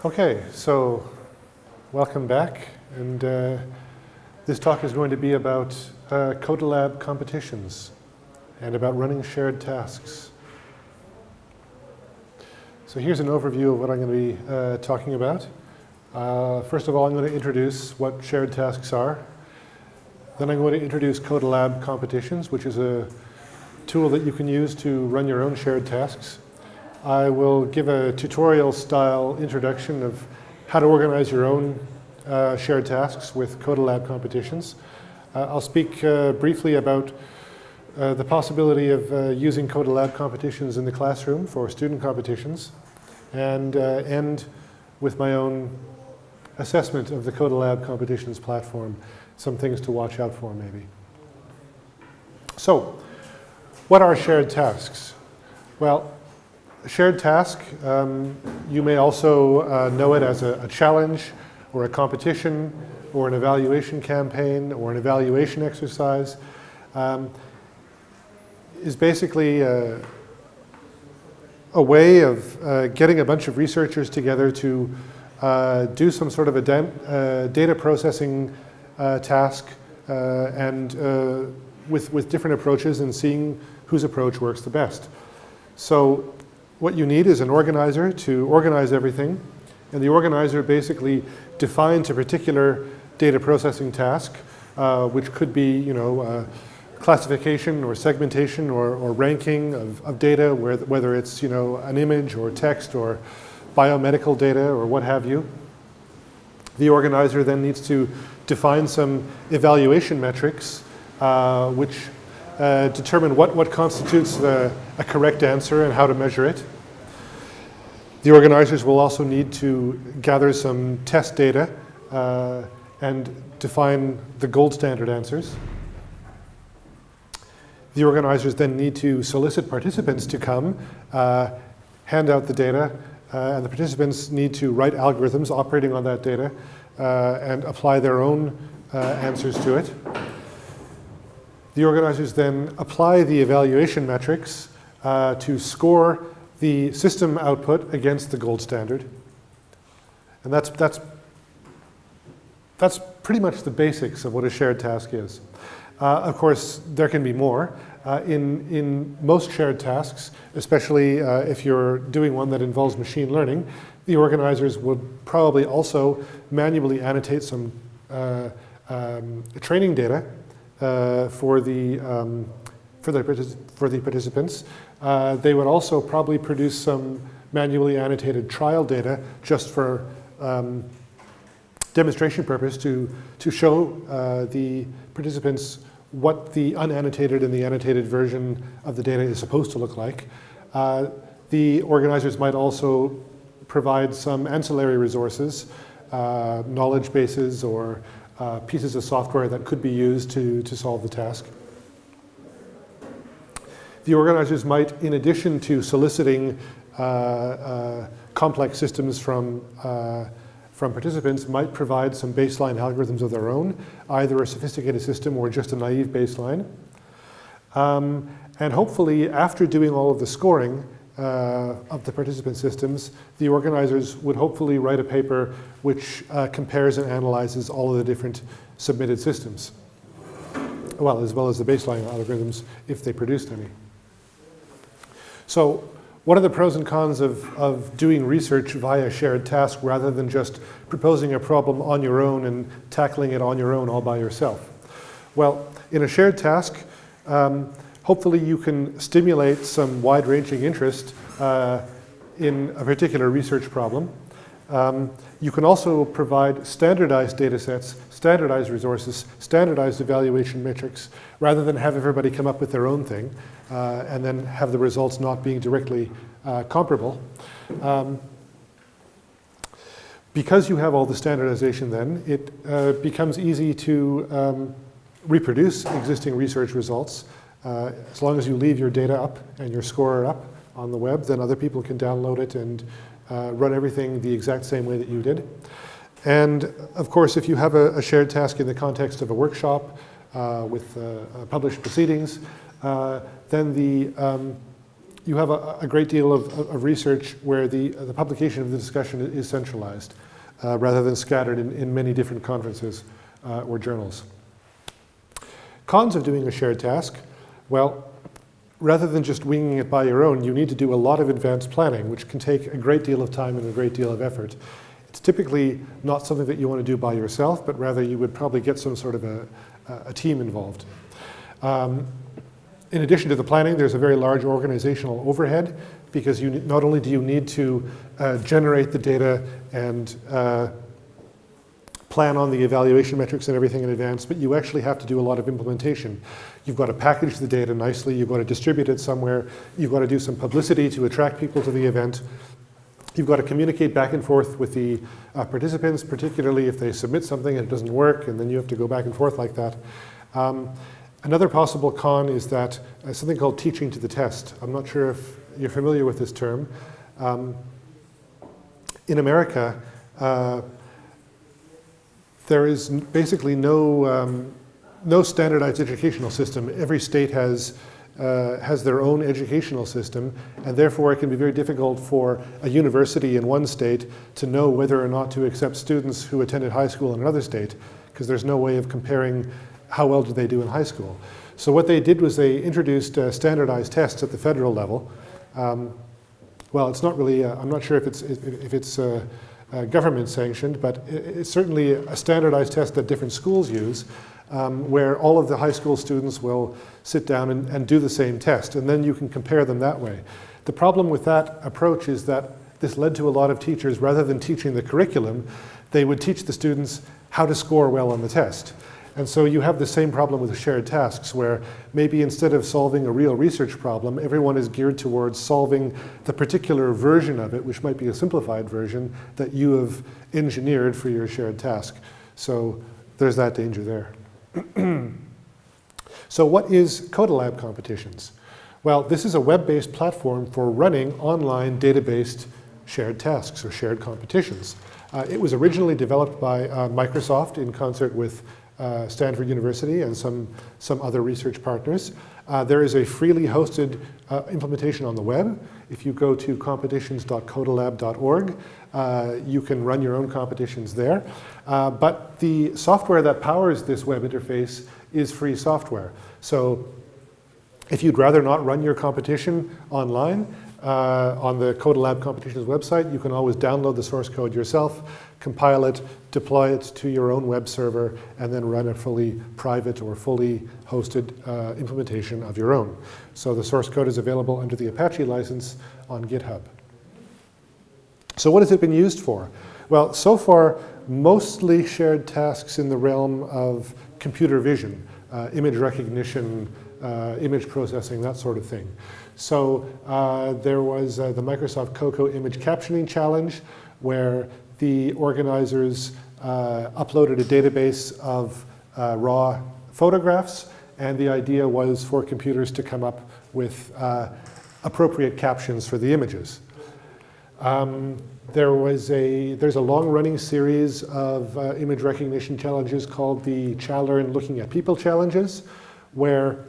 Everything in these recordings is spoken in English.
Okay, so welcome back, and this talk is going to be about CodaLab Competitions and about running shared tasks. So here's an overview of what I'm going to be talking about. First of all, I'm going to introduce what shared tasks are. Then I'm going to introduce CodaLab Competitions, which is a tool that you can use to run your own shared tasks. I will give a tutorial-style introduction of how to organize your own shared tasks with CodaLab Competitions. I'll speak briefly about the possibility of using CodaLab Competitions in the classroom for student competitions, and end with my own assessment of the CodaLab Competitions platform, some things to watch out for maybe. So, what are shared tasks? Well, a shared task, you may also know it as a challenge or a competition or an evaluation campaign or an evaluation exercise, is basically a way of getting a bunch of researchers together to do some sort of a data processing task and with different approaches and seeing whose approach works the best. So what you need is an organizer to organize everything, and the organizer basically defines a particular data processing task, which could be, classification or segmentation or ranking of data, whether it's, an image or text or biomedical data or what have you. The organizer then needs to define some evaluation metrics, which determine what constitutes a correct answer and how to measure it. The organizers will also need to gather some test data and define the gold standard answers. The organizers then need to solicit participants to come, hand out the data, and the participants need to write algorithms operating on that data and apply their own answers to it. The organizers then apply the evaluation metrics to score the system output against the gold standard. And that's pretty much the basics of what a shared task is. Of course, there can be more. In most shared tasks, especially if you're doing one that involves machine learning, the organizers would probably also manually annotate some training data for the participants. They would also probably produce some manually annotated trial data just for demonstration purpose to show the participants what the unannotated and the annotated version of the data is supposed to look like. The organizers might also provide some ancillary resources, knowledge bases or pieces of software that could be used to solve the task. The organizers might, in addition to soliciting complex systems from participants, might provide some baseline algorithms of their own, either a sophisticated system or just a naive baseline. And hopefully, after doing all of the scoring of the participant systems, the organizers would hopefully write a paper which compares and analyzes all of the different submitted systems, as well as the baseline algorithms if they produced any. So what are the pros and cons of doing research via shared task rather than just proposing a problem on your own and tackling it on your own all by yourself? Well, in a shared task, hopefully you can stimulate some wide-ranging interest in a particular research problem. You can also provide standardized data sets, standardized resources, standardized evaluation metrics, rather than have everybody come up with their own thing and then have the results not being directly comparable. Because you have all the standardization then, it becomes easy to reproduce existing research results. As long as you leave your data up and your scorer up on the web, then other people can download it and run everything the exact same way that you did. And of course, if you have a shared task in the context of a workshop with published proceedings, then you have a great deal of research where the publication of the discussion is centralized rather than scattered in many different conferences or journals. Cons of doing a shared task, well, rather than just winging it by your own, you need to do a lot of advanced planning, which can take a great deal of time and a great deal of effort. It's typically not something that you want to do by yourself, but rather you would probably get some sort of a team involved. In addition to the planning, there's a very large organizational overhead, because not only do you need to generate the data and plan on the evaluation metrics and everything in advance, but you actually have to do a lot of implementation. You've got to package the data nicely, you've got to distribute it somewhere, you've got to do some publicity to attract people to the event. You've got to communicate back and forth with the participants, particularly if they submit something and it doesn't work, and then you have to go back and forth like that. Another possible con is that something called teaching to the test. I'm not sure if you're familiar with this term. In America, there is basically no standardized educational system. Every state has their own educational system, and therefore it can be very difficult for a university in one state to know whether or not to accept students who attended high school in another state, because there's no way of comparing how well did they do in high school. So what they did was they introduced standardized tests at the federal level. Well, it's not really, I'm not sure if it's government sanctioned, but it's certainly a standardized test that different schools use, where all of the high school students will sit down and do the same test, and then you can compare them that way. The problem with that approach is that this led to a lot of teachers, rather than teaching the curriculum, they would teach the students how to score well on the test. And so you have the same problem with the shared tasks, where maybe instead of solving a real research problem, everyone is geared towards solving the particular version of it, which might be a simplified version that you have engineered for your shared task. So there's that danger there. So what is CodaLab Competitions? Well, this is a web-based platform for running online data-based shared tasks or shared competitions. It was originally developed by Microsoft in concert with Stanford University and some other research partners. There is a freely hosted implementation on the web. If you go to competitions.codalab.org, you can run your own competitions there. But the software that powers this web interface is free software. So if you'd rather not run your competition online, on the CodaLab Competitions website, you can always download the source code yourself, compile it, deploy it to your own web server, and then run a fully private or fully hosted implementation of your own. So the source code is available under the Apache license on GitHub. So what has it been used for? Well, so far, mostly shared tasks in the realm of computer vision, image recognition, image processing, that sort of thing. So there was the Microsoft Cocoa Image Captioning Challenge, where the organizers uploaded a database of raw photographs, and the idea was for computers to come up with appropriate captions for the images. There's a long-running series of image recognition challenges called the Chalearn Looking at People challenges, where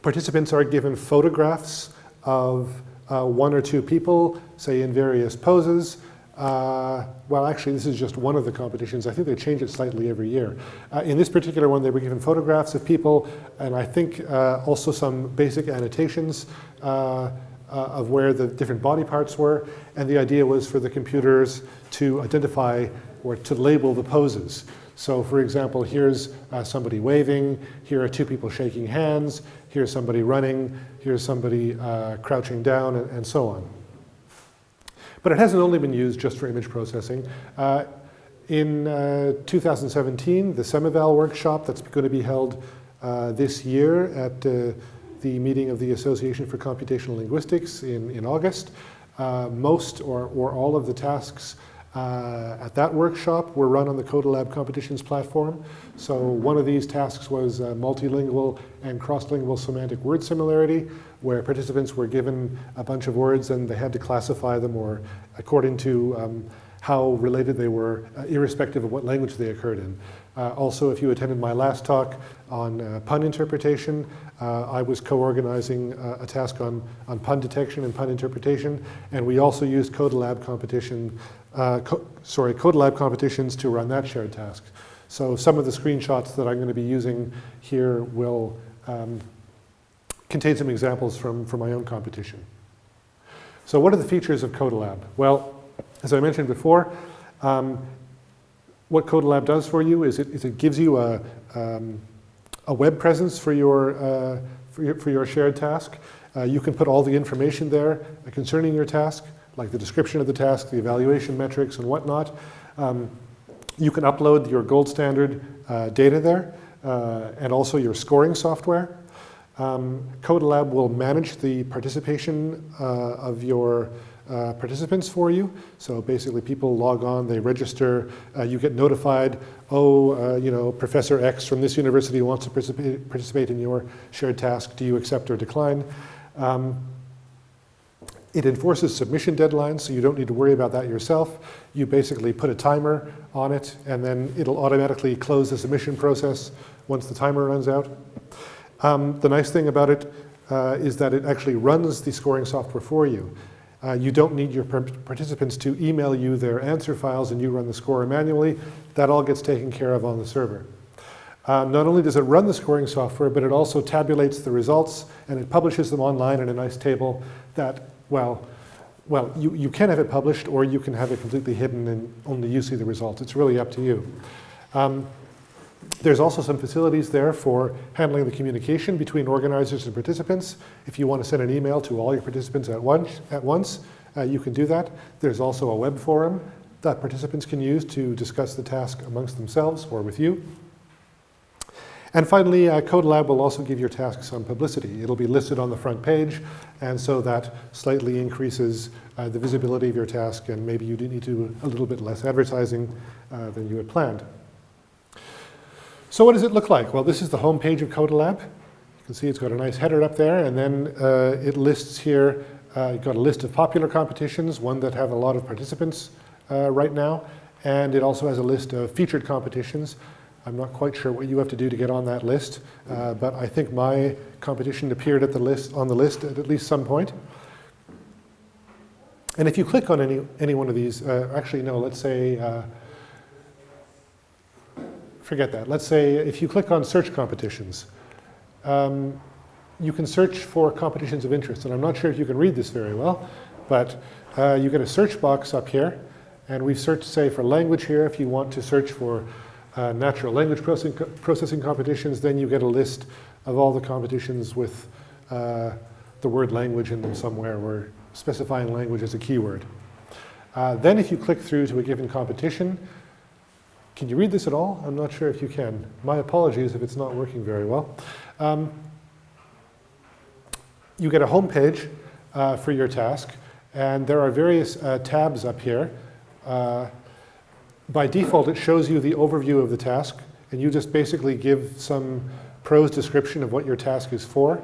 participants are given photographs of one or two people, say in various poses. Well, actually, this is just one of the competitions. I think they change it slightly every year. In this particular one, they were given photographs of people, and I think also some basic annotations of where the different body parts were. And the idea was for the computers to identify or to label the poses. So for example, here's somebody waving, here are two people shaking hands, here's somebody running, here's somebody crouching down, and so on. But it hasn't only been used just for image processing. In 2017, the Semival workshop that's going to be held this year at the meeting of the Association for Computational Linguistics in August, most or all of the tasks at that workshop were run on the CodaLab Competitions platform. So one of these tasks was multilingual and cross-lingual semantic word similarity, where participants were given a bunch of words and they had to classify them or according to how related they were, irrespective of what language they occurred in. Also, if you attended my last talk on pun interpretation, I was co-organizing a task on pun detection and pun interpretation, and we also used CodaLab CodaLab Competitions to run that shared task. So some of the screenshots that I'm going to be using here will contain some examples from my own competition. So what are the features of CodaLab? Well, as I mentioned before, what CodaLab does for you is it gives you a web presence for your shared task. You can put all the information there concerning your task, like the description of the task, the evaluation metrics, and whatnot. You can upload your gold standard data there, and also your scoring software. CodaLab will manage the participation of your participants for you. So basically people log on, they register, you get notified, Professor X from this university wants to participate in your shared task. Do you accept or decline? It enforces submission deadlines, so you don't need to worry about that yourself. You basically put a timer on it, and then it'll automatically close the submission process once the timer runs out. The nice thing about it is that it actually runs the scoring software for you. You don't need your participants to email you their answer files and you run the score manually. That all gets taken care of on the server. Not only does it run the scoring software, but it also tabulates the results and it publishes them online in a nice table that, you can have it published or you can have it completely hidden and only you see the results. It's really up to you. There's also some facilities there for handling the communication between organizers and participants. If you want to send an email to all your participants at once, you can do that. There's also a web forum that participants can use to discuss the task amongst themselves or with you. And finally, CodaLab will also give your task some publicity. It'll be listed on the front page, and so that slightly increases the visibility of your task, and maybe you do need to do a little bit less advertising than you had planned. So what does it look like? Well, this is the home page of CodaLab. You can see it's got a nice header up there, and then it lists here, you've got a list of popular competitions, one that have a lot of participants right now, and it also has a list of featured competitions. I'm not quite sure what you have to do to get on that list, but I think my competition appeared on the list at least some point. And if you click on any one of these, actually no, let's say, forget that. Let's say if you click on search competitions, you can search for competitions of interest. And I'm not sure if you can read this very well, but you get a search box up here. And we've searched, say, for language here. If you want to search for natural language processing competitions, then you get a list of all the competitions with the word language in them somewhere, or specifying language as a keyword. Then if you click through to a given competition, can you read this at all? I'm not sure if you can. My apologies if it's not working very well. You get a home page for your task, and there are various tabs up here. By default, it shows you the overview of the task, and you just basically give some prose description of what your task is for.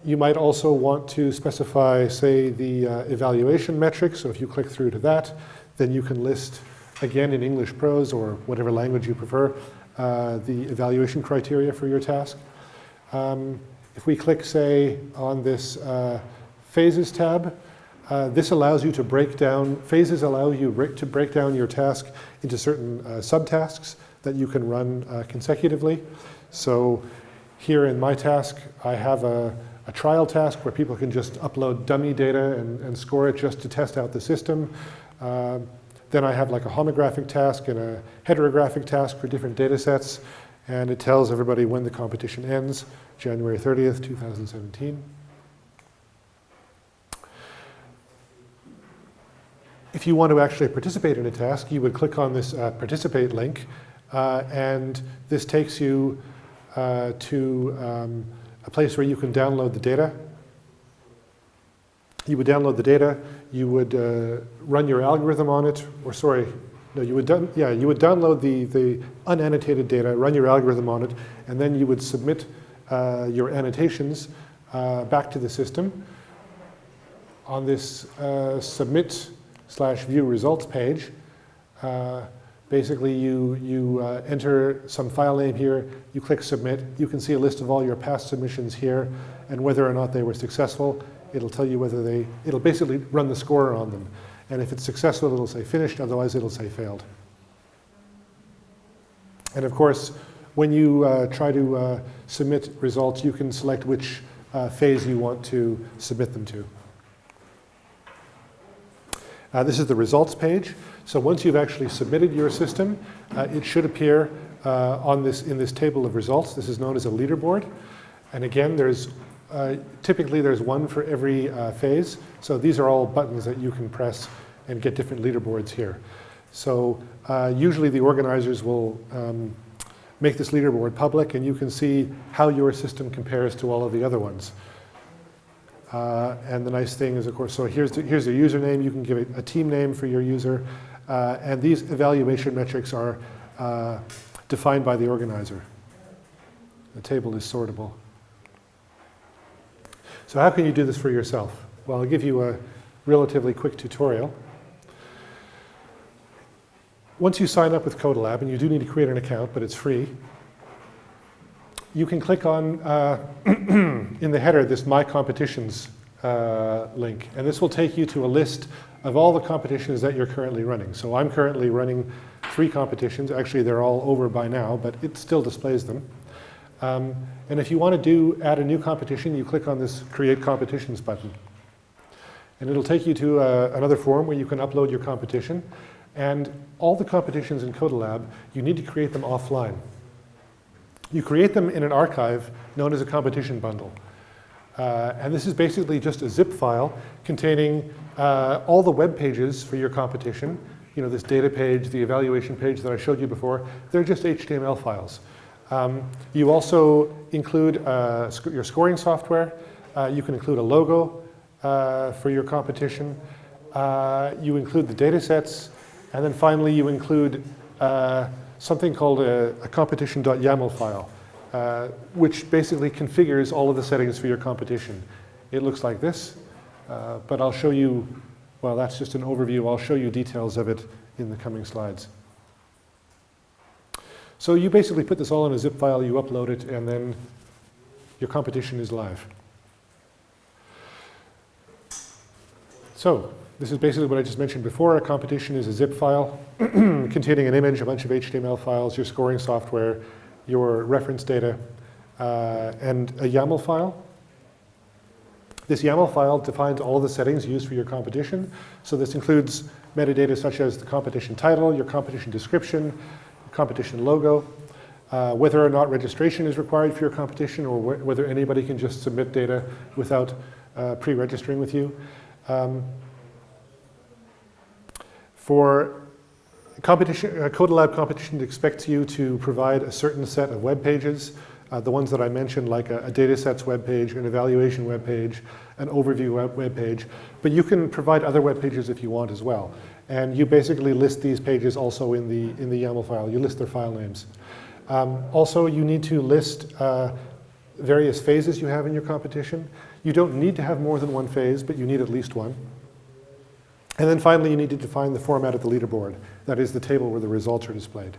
You might also want to specify, say, the evaluation metrics. So if you click through to that, then you can list, again in English prose or whatever language you prefer, the evaluation criteria for your task. If we click, say, on this phases tab, this allows you to break down, phases allow you to break down your task into certain subtasks that you can run consecutively. So here in my task, I have a trial task where people can just upload dummy data and score it just to test out the system. Then I have like a homographic task and a heterographic task for different data sets, and it tells everybody when the competition ends, January 30th, 2017. If you want to actually participate in a task, you would click on this participate link, and this takes you to a place where you can download the data. You would download the data, you would run your algorithm on it, or sorry, no, you would download the unannotated data, run your algorithm on it, and then you would submit your annotations back to the system. On this submit /view results page, basically you enter some file name here, you click submit, you can see a list of all your past submissions here, and whether or not they were successful, it'll tell you whether it'll basically run the score on them. And if it's successful, it'll say finished, otherwise it'll say failed. And of course, when you try to submit results, you can select which phase you want to submit them to. This is the results page. So once you've actually submitted your system, it should appear in this table of results. This is known as a leaderboard. And again, typically there's one for every phase. So these are all buttons that you can press and get different leaderboards here. So usually the organizers will make this leaderboard public, and you can see how your system compares to all of the other ones. And the nice thing is, of course, so here's the username. You can give it a team name for your user. And these evaluation metrics are defined by the organizer. The table is sortable. So how can you do this for yourself? Well, I'll give you a relatively quick tutorial. Once you sign up with CodaLab, and you do need to create an account, but it's free, you can click on, in the header, this My Competitions link. And this will take you to a list of all the competitions that you're currently running. So I'm currently running 3 competitions. Actually, they're all over by now, but it still displays them. And if you want to add a new competition, you click on this Create Competitions button. And it'll take you to another form where you can upload your competition. And all the competitions in CodaLab, you need to create them offline. You create them in an archive known as a competition bundle. And this is basically just a zip file containing all the web pages for your competition. You know, this data page, the evaluation page that I showed you before, they're just HTML files. You also include your scoring software. You can include a logo for your competition. You include the data sets. And then finally, you include something called a competition.yaml file, which basically configures all of the settings for your competition. It looks like this, but I'll show you, well, that's just an overview. I'll show you details of it in the coming slides. So you basically put this all in a zip file, you upload it, and then your competition is live. So this is basically what I just mentioned before. A competition is a zip file containing an image, a bunch of HTML files, your scoring software, your reference data, and a YAML file. This YAML file defines all the settings used for your competition. So this includes metadata such as the competition title, your competition description, competition logo, whether or not registration is required for your competition, or whether anybody can just submit data without pre-registering with you. For competition, CodaLab Competition expects you to provide a certain set of web pages, the ones that I mentioned, like a datasets web page, an evaluation web page, an overview web page. But you can provide other web pages if you want as well. And you basically list these pages also in the YAML file. You list their file names. Also, you need to list various phases you have in your competition. You don't need to have more than one phase, but you need at least one. And then finally, you need to define the format of the leaderboard. That is the table where the results are displayed.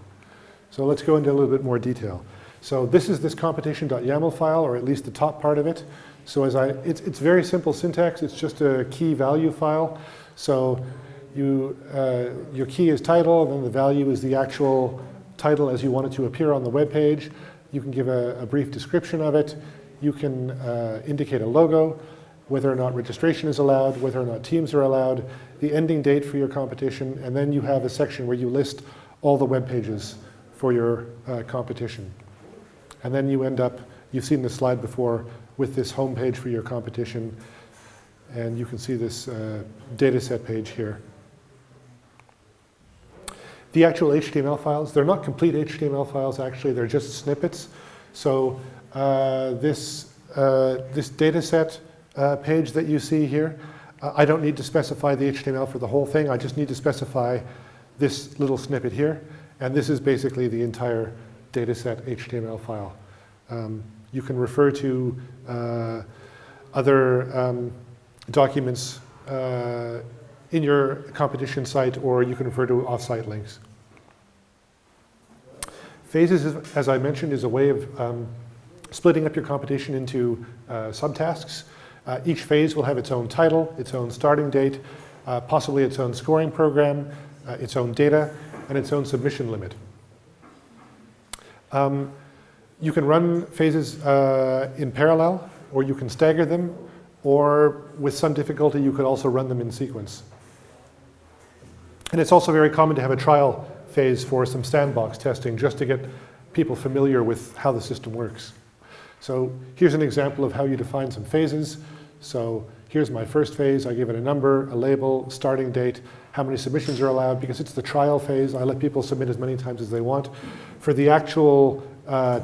So let's go into a little bit more detail. So this is this competition.yaml file, or at least the top part of it. So it's very simple syntax. It's just a key value file. So your key is title, then the value is the actual title as you want it to appear on the web page. You can give a brief description of it. You can indicate a logo, whether or not registration is allowed, whether or not teams are allowed, the ending date for your competition, and then you have a section where you list all the web pages for your competition. And then you end up, you've seen this slide before, with this home page for your competition, and you can see this data set page here. The actual HTML files, they're not complete HTML files actually, they're just snippets. So this data set page that you see here, I don't need to specify the HTML for the whole thing, I just need to specify this little snippet here, and this is basically the entire dataset HTML file. You can refer to other documents in your competition site, or you can refer to off-site links. Phases, as I mentioned, is a way of splitting up your competition into subtasks. Each phase will have its own title, its own starting date, possibly its own scoring program, its own data, and its own submission limit. You can run phases in parallel, or you can stagger them, or with some difficulty you could also run them in sequence. And it's also very common to have a trial phase for some sandbox testing, just to get people familiar with how the system works. So here's an example of how you define some phases. So here's my first phase. I give it a number, a label, starting date, how many submissions are allowed. Because it's the trial phase, I let people submit as many times as they want. For the actual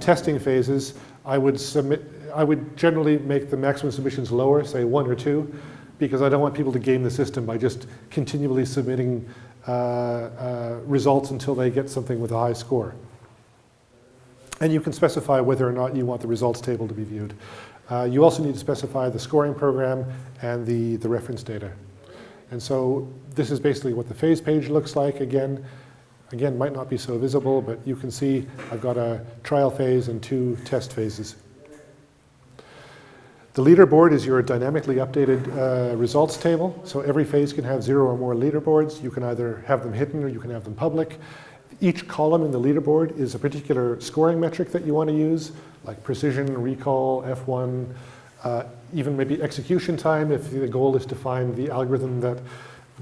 testing phases, I would generally make the maximum submissions lower, say 1 or 2, because I don't want people to game the system by just continually submitting results until they get something with a high score. And you can specify whether or not you want the results table to be viewed. You also need to specify the scoring program and the reference data. And so this is basically what the phase page looks like. Again, might not be so visible, but you can see I've got a trial phase and 2 test phases. The leaderboard is your dynamically updated results table. So every phase can have 0 or more leaderboards. You can either have them hidden or you can have them public. Each column in the leaderboard is a particular scoring metric that you want to use, like precision, recall, F1, even maybe execution time if the goal is to find the algorithm that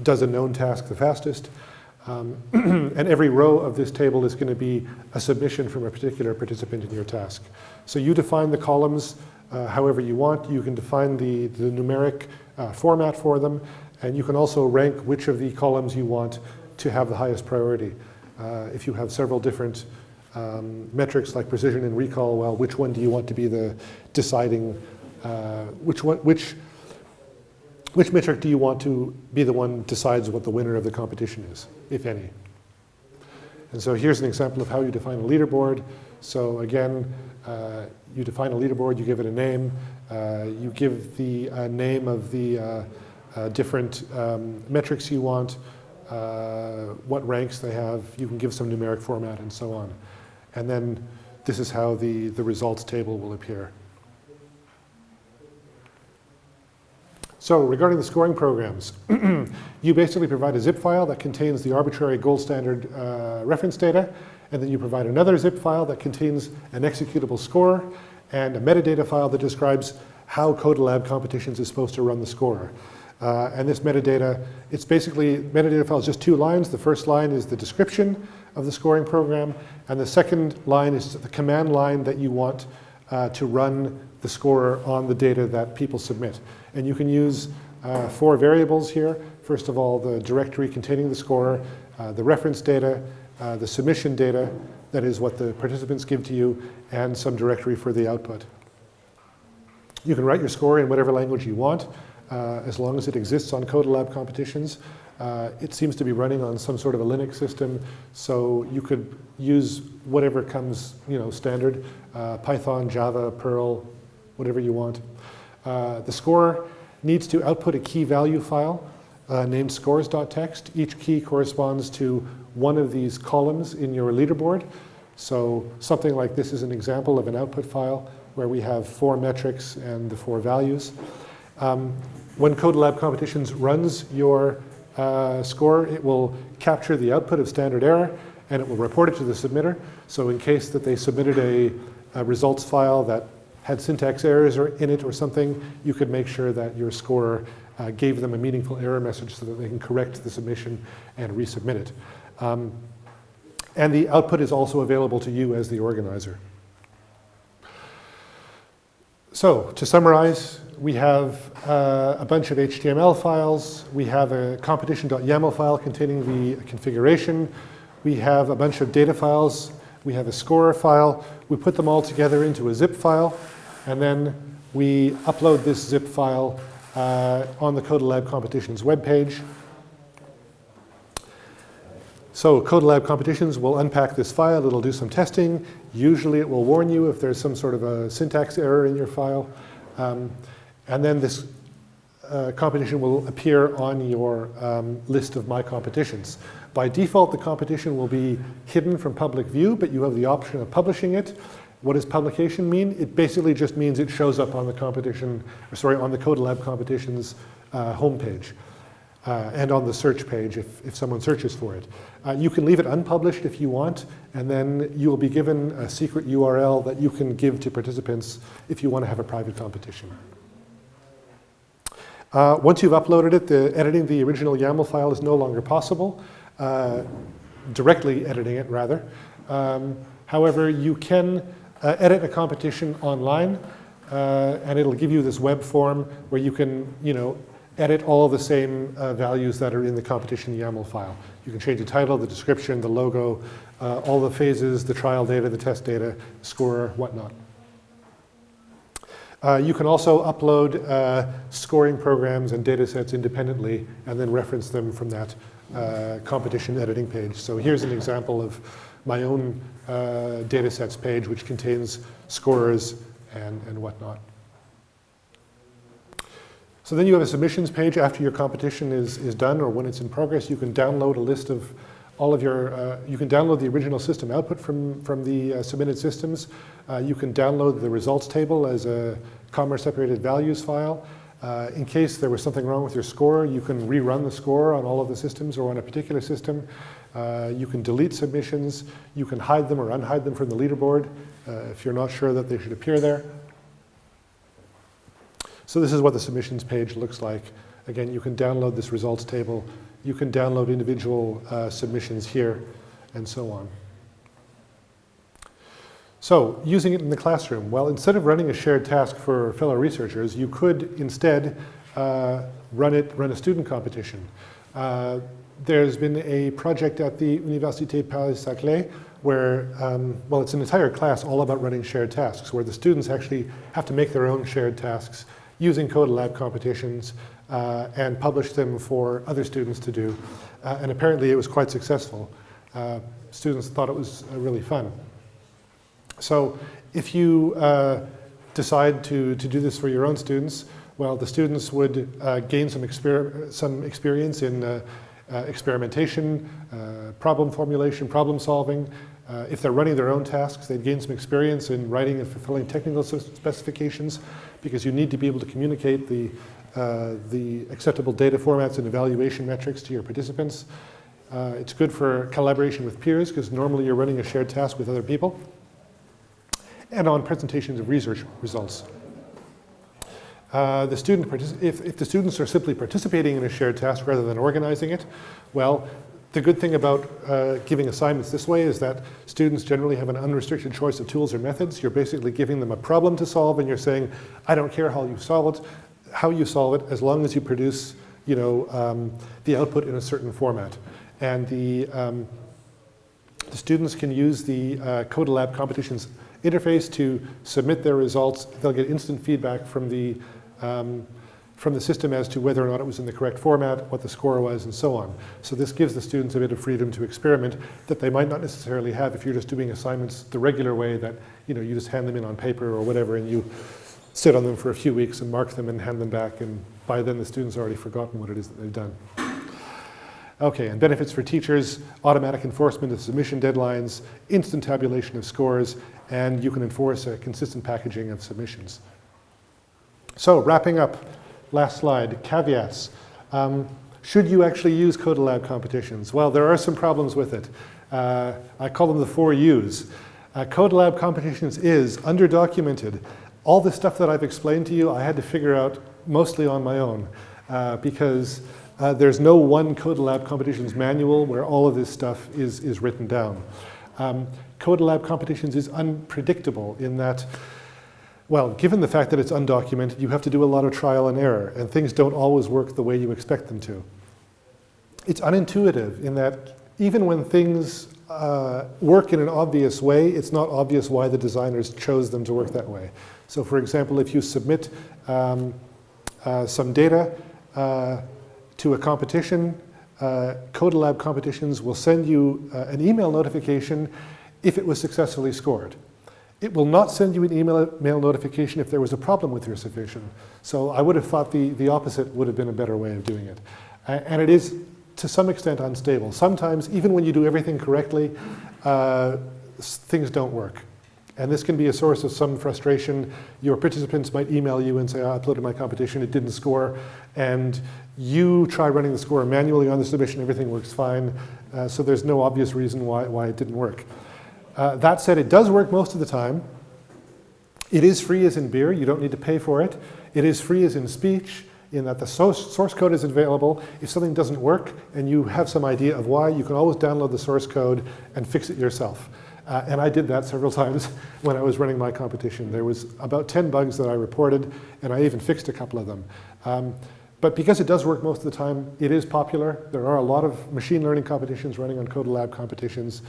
does a known task the fastest. And every row of this table is going to be a submission from a particular participant in your task. So you define the columns however you want. You can define the numeric format for them, and you can also rank which of the columns you want to have the highest priority. If you have several different metrics like precision and recall, well, which one do you want to be the deciding, which metric do you want to be the one decides what the winner of the competition is, if any? And so here's an example of how you define a leaderboard. So again, you define a leaderboard, you give it a name, you give the name of the different metrics you want, what ranks they have, you can give some numeric format and so on. And then this is how the results table will appear. So regarding the scoring programs, you basically provide a zip file that contains the arbitrary gold standard reference data, and then you provide another zip file that contains an executable score and a metadata file that describes how CodaLab Competitions is supposed to run the score. And this metadata, it's basically, metadata file is just 2 lines. The first line is the description of the scoring program, and the second line is the command line that you want to run the score on the data that people submit. And you can use 4 variables here. First of all, the directory containing the score, the reference data, the submission data, that is what the participants give to you, and some directory for the output. You can write your score in whatever language you want, as long as it exists on CodaLab Competitions. It seems to be running on some sort of a Linux system, so you could use whatever comes, standard, Python, Java, Perl, whatever you want. The score needs to output a key value file named scores.txt. Each key corresponds to one of these columns in your leaderboard. So something like this is an example of an output file where we have 4 metrics and the 4 values. When CodaLab Competitions runs your score, it will capture the output of standard error and it will report it to the submitter. So in case that they submitted a results file that had syntax errors in it or something, you could make sure that your scorer gave them a meaningful error message so that they can correct the submission and resubmit it. And the output is also available to you as the organizer. So to summarize, we have a bunch of HTML files. We have a competition.yaml file containing the configuration. We have a bunch of data files. We have a scorer file. We put them all together into a zip file, and then we upload this zip file on the CodaLab Competitions webpage. So CodaLab Competitions will unpack this file. It'll do some testing. Usually it will warn you if there's some sort of a syntax error in your file. And then this competition will appear on your list of My Competitions. By default, the competition will be hidden from public view, but you have the option of publishing it. What does publication mean? It basically just means it shows up on the competition, on the CodaLab Competitions homepage and on the search page if someone searches for it. You can leave it unpublished if you want, and then you will be given a secret URL that you can give to participants if you want to have a private competition. Once you've uploaded it, editing the original YAML file is no longer possible. Directly editing it, rather. However, you can edit a competition online, and it'll give you this web form where you can, edit all the same values that are in the competition YAML file. You can change the title, the description, the logo, all the phases, the trial data, the test data, score, whatnot. You can also upload scoring programs and data sets independently and then reference them from that competition editing page. So here's an example of my own data sets page, which contains scorers and whatnot. So then you have a submissions page after your competition is done or when it's in progress. You can download a list of all of your, you can download the original system output from the submitted systems. You can download the results table as a comma separated values file. In case there was something wrong with your score, you can rerun the score on all of the systems or on a particular system. You can delete submissions. You can hide them or unhide them from the leaderboard if you're not sure that they should appear there. So this is what the submissions page looks like. Again, you can download this results table. You can download individual submissions here, and so on. So, using it in the classroom. Well, instead of running a shared task for fellow researchers, you could instead run a student competition. There's been a project at the Universität Paris-Saclay where, well, it's an entire class all about running shared tasks, where the students actually have to make their own shared tasks using CodaLab Competitions and publish them for other students to do. And apparently it was quite successful. Students thought it was really fun. So if you decide to do this for your own students, well, the students would gain some experience in experimentation, problem formulation, problem solving. If they're running their own tasks, they'd gain some experience in writing and fulfilling technical specifications, because you need to be able to communicate the acceptable data formats and evaluation metrics to your participants. It's good for collaboration with peers, because normally you're running a shared task with other people. And on presentations of research results. If the students are simply participating in a shared task rather than organizing it, well, the good thing about giving assignments this way is that students generally have an unrestricted choice of tools or methods. You're basically giving them a problem to solve, and you're saying, I don't care how you solve it, as long as you produce, the output in a certain format. And the students can use the CodaLab Competitions interface to submit their results. They'll get instant feedback from the system as to whether or not it was in the correct format, what the score was, and so on. So this gives the students a bit of freedom to experiment that they might not necessarily have if you're just doing assignments the regular way, that you just hand them in on paper or whatever, and you sit on them for a few weeks and mark them and hand them back, and by then the students have already forgotten what it is that they've done. Okay, and benefits for teachers: automatic enforcement of submission deadlines, instant tabulation of scores, and you can enforce a consistent packaging of submissions. So, wrapping up, last slide, caveats. Should you actually use CodaLab Competitions? Well, there are some problems with it. I call them the 4 U's. CodaLab Competitions is underdocumented. All the stuff that I've explained to you, I had to figure out mostly on my own, because there's no one CodaLab Competitions manual where all of this stuff is written down. CodaLab Competitions is unpredictable in that, well, given the fact that it's undocumented, you have to do a lot of trial and error, and things don't always work the way you expect them to. It's unintuitive in that even when things work in an obvious way, it's not obvious why the designers chose them to work that way. So for example, if you submit some data to a competition, CodaLab Competitions will send you an email notification if it was successfully scored. It will not send you an email notification if there was a problem with your submission. So I would have thought the opposite would have been a better way of doing it. And it is, to some extent, unstable. Sometimes, even when you do everything correctly, things don't work. And this can be a source of some frustration. Your participants might email you and say, I uploaded my competition, it didn't score. And you try running the score manually on the submission, everything works fine. So there's no obvious reason why it didn't work. That said, it does work most of the time. It is free as in beer, you don't need to pay for it. It is free as in speech, in that the source code is available. If something doesn't work and you have some idea of why, you can always download the source code and fix it yourself. And I did that several times when I was running my competition. There was about 10 bugs that I reported, and I even fixed a couple of them. But because it does work most of the time, it is popular. There are a lot of machine learning competitions running on CodaLab Competitions.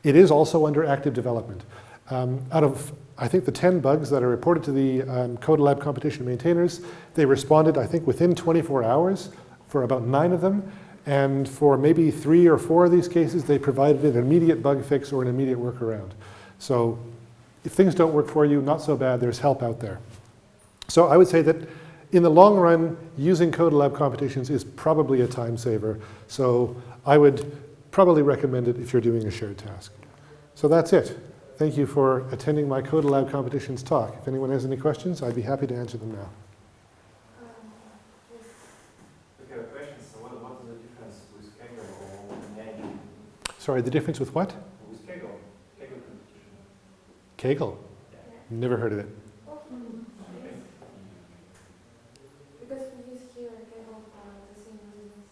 It is also under active development. Out of, I think, the 10 bugs that are reported to the CodaLab competition maintainers, they responded, I think, within 24 hours for about 9 of them. And for maybe 3 or 4 of these cases, they provided an immediate bug fix or an immediate workaround. So if things don't work for you, not so bad, there's help out there. So I would say that in the long run, using CodaLab competitions is probably a time saver. So I would probably recommend it if you're doing a shared task. So that's it. Thank you for attending my CodaLab competitions talk. If anyone has any questions, I'd be happy to answer them now. Sorry, the difference with what? With Kaggle. Kaggle competition. Kaggle? Yeah. Never heard of it. Because we use here Kaggle for the same reasons.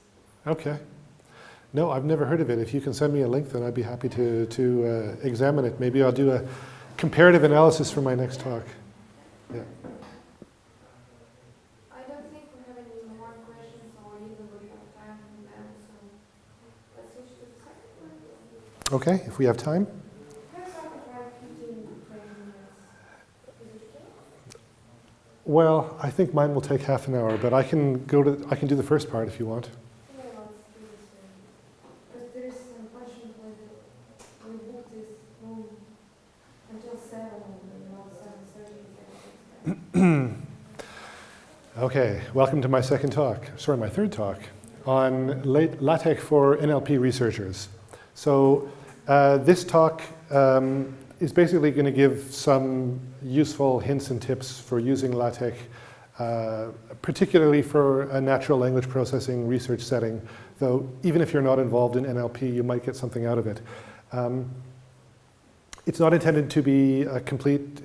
Okay. No, I've never heard of it. If you can send me a link, then I'd be happy to examine it. Maybe I'll do a comparative analysis for my next talk. Yeah. I don't think we have any more questions or even we have time from them, so let's switch to the second one. Okay, if we have time. Let's start with 15 to 20 minutes. Is it okay? Well, I think mine will take half an hour, but I can do the first part if you want. Yeah, let's do this way. Because there is some question where we booked this room until 7 and not 7:30. Okay, welcome to my second talk, sorry, my third talk, on LaTeX for NLP researchers. So this talk is basically going to give some useful hints and tips for using LaTeX, particularly for a natural language processing research setting, though even if you're not involved in NLP, you might get something out of it. It's not intended to be a complete,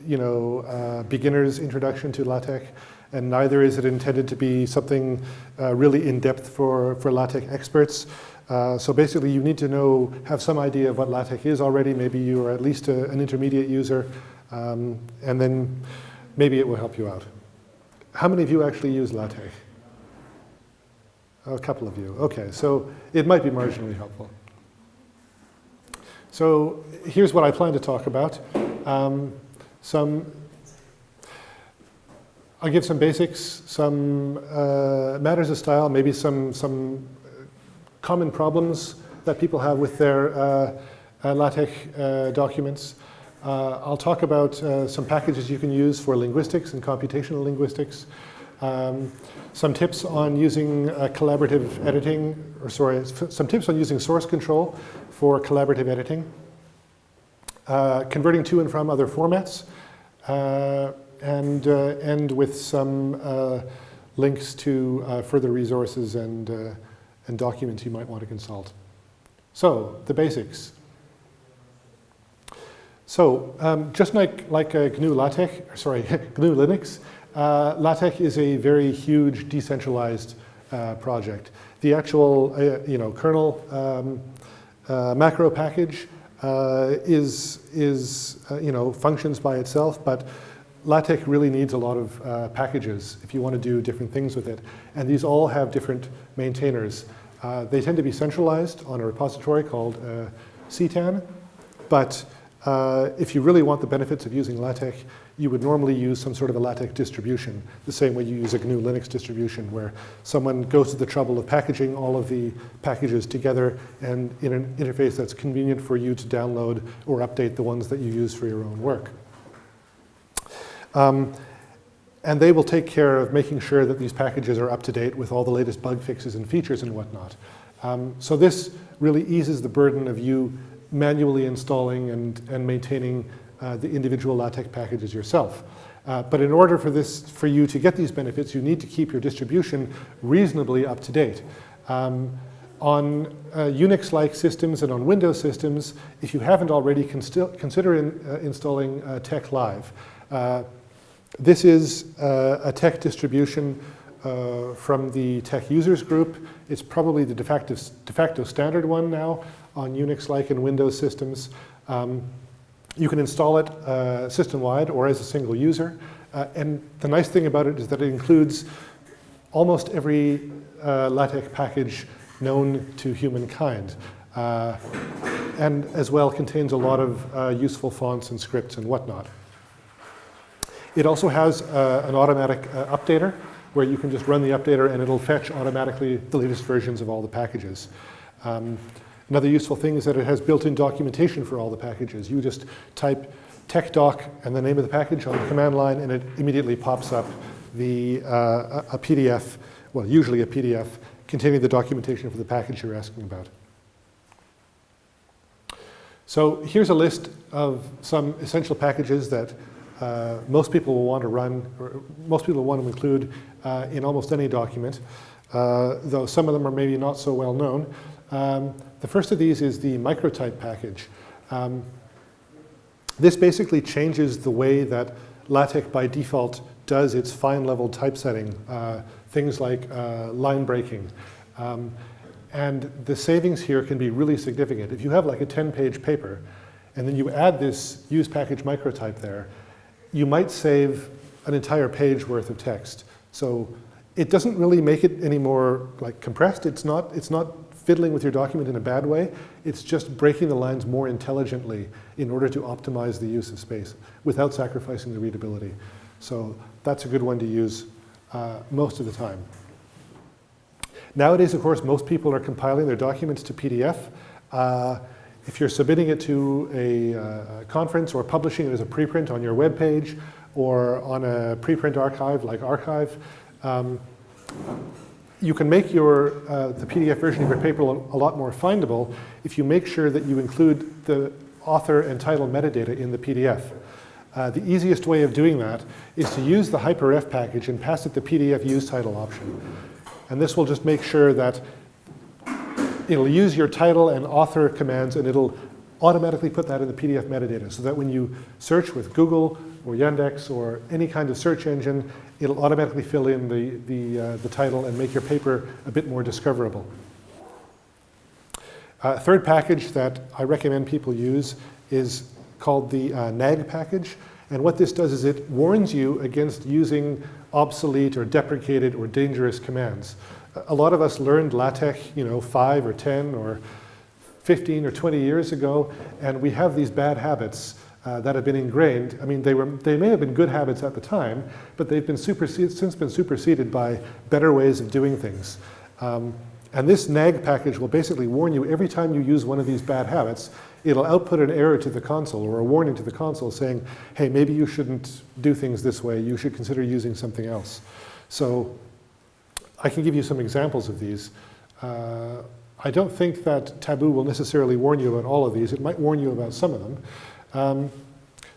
beginner's introduction to LaTeX, and neither is it intended to be something really in-depth for LaTeX experts. So basically, you need to have some idea of what LaTeX is already. Maybe you are at least an intermediate user, and then maybe it will help you out. How many of you actually use LaTeX? A couple of you. Okay, so it might be marginally helpful. So here's what I plan to talk about. I'll give some basics, some matters of style, maybe some common problems that people have with their LaTeX documents. I'll talk about some packages you can use for linguistics and computational linguistics. Some tips on using collaborative editing, some tips on using source control for collaborative editing. Converting to and from other formats. And end with some links to further resources and documents you might want to consult. So, the basics. So, just like GNU Linux, LaTeX is a very huge decentralized project. The actual, kernel macro package functions by itself, but LaTeX really needs a lot of packages if you want to do different things with it. And these all have different maintainers. They tend to be centralized on a repository called CTAN, but if you really want the benefits of using LaTeX, you would normally use some sort of a LaTeX distribution, the same way you use a GNU Linux distribution, where someone goes to the trouble of packaging all of the packages together and in an interface that's convenient for you to download or update the ones that you use for your own work. And they will take care of making sure that these packages are up to date with all the latest bug fixes and features and whatnot. So this really eases the burden of you manually installing and maintaining the individual LaTeX packages yourself. But in order for you to get these benefits, you need to keep your distribution reasonably up to date. On Unix-like systems and on Windows systems, if you haven't already, consider installing TechLive. This is a tech distribution from the tech users group. It's probably the de facto standard one now on Unix-like and Windows systems. You can install it system-wide or as a single user. And the nice thing about it is that it includes almost every LaTeX package known to humankind. And as well contains a lot of useful fonts and scripts and whatnot. It also has an automatic updater where you can just run the updater and it'll fetch automatically the latest versions of all the packages. Another useful thing is that it has built-in documentation for all the packages. You just type techdoc and the name of the package on the command line and it immediately pops up a PDF, well, usually a PDF, containing the documentation for the package you're asking about. So here's a list of some essential packages that most people will want to run, or most people will want to include in almost any document, though some of them are maybe not so well known. The first of these is the microtype package. This basically changes the way that LaTeX by default does its fine-level typesetting, things like line breaking. And the savings here can be really significant. If you have like a 10-page paper, and then you add this use package microtype there, you might save an entire page worth of text. So it doesn't really make it any more like compressed. It's not fiddling with your document in a bad way. It's just breaking the lines more intelligently in order to optimize the use of space without sacrificing the readability. So that's a good one to use most of the time. Nowadays, of course, most people are compiling their documents to PDF. If you're submitting it to a conference or publishing it as a preprint on your web page or on a preprint archive like Archive, you can make the PDF version of your paper a lot more findable if you make sure that you include the author and title metadata in the PDF. The easiest way of doing that is to use the hyperref package and pass it the PDF use title option. And this will just make sure that it'll use your title and author commands and it'll automatically put that in the PDF metadata so that when you search with Google or Yandex or any kind of search engine, it'll automatically fill in the title and make your paper a bit more discoverable. A third package that I recommend people use is called the NAG package. And what this does is it warns you against using obsolete or deprecated or dangerous commands. A lot of us learned LaTeX, 5 or 10 or 15 or 20 years ago, and we have these bad habits that have been ingrained. I mean, they may have been good habits at the time, but they've been since been superseded by better ways of doing things. And this NAG package will basically warn you every time you use one of these bad habits. It'll output an error to the console or a warning to the console saying, hey, maybe you shouldn't do things this way. You should consider using something else. So I can give you some examples of these. I don't think that Taboo will necessarily warn you about all of these. It might warn you about some of them.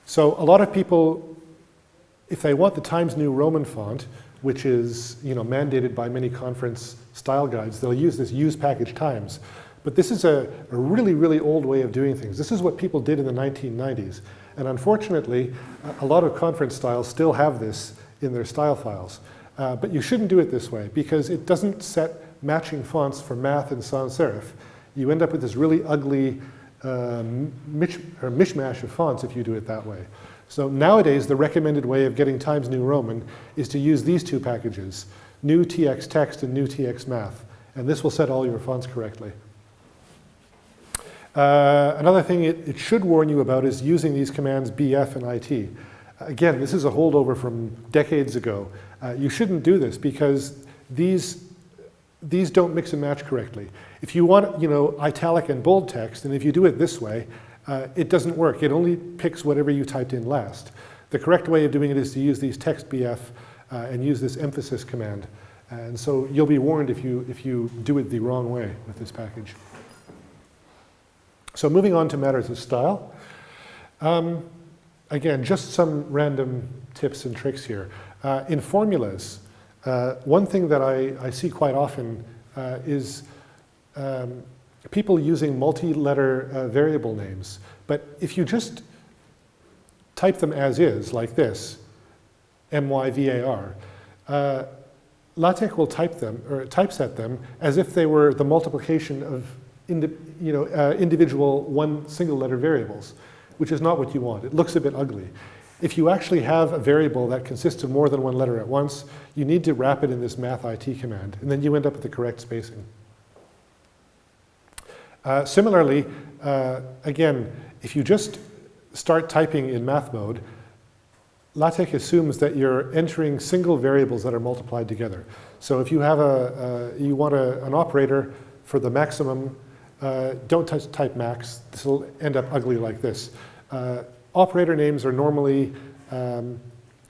So a lot of people, if they want the Times New Roman font, which is mandated by many conference style guides, they'll use this use package times. But this is a really, really old way of doing things. This is what people did in the 1990s. And unfortunately, a lot of conference styles still have this in their style files. But you shouldn't do it this way because it doesn't set matching fonts for math and sans serif. You end up with this really ugly mishmash of fonts if you do it that way. So nowadays, the recommended way of getting Times New Roman is to use these two packages, new TX text and new TX math. And this will set all your fonts correctly. Another thing it should warn you about is using these commands bf and it. Again, this is a holdover from decades ago. You shouldn't do this because these don't mix and match correctly. If you want, italic and bold text, and if you do it this way, it doesn't work. It only picks whatever you typed in last. The correct way of doing it is to use these text BF and use this emphasis command. And so you'll be warned if you do it the wrong way with this package. So moving on to matters of style. Again, just some random tips and tricks here. In formulas, one thing that I see quite often is people using multi-letter variable names. But if you just type them as is, like this, MYVAR, LaTeX will typeset them as if they were the multiplication of individual single letter variables, which is not what you want. It looks a bit ugly. If you actually have a variable that consists of more than one letter at once, you need to wrap it in this mathit command, and then you end up with the correct spacing. Similarly, again, if you just start typing in math mode, LaTeX assumes that you're entering single variables that are multiplied together. So if you have you want an operator for the maximum, don't type max. This will end up ugly like this. Operator names are normally,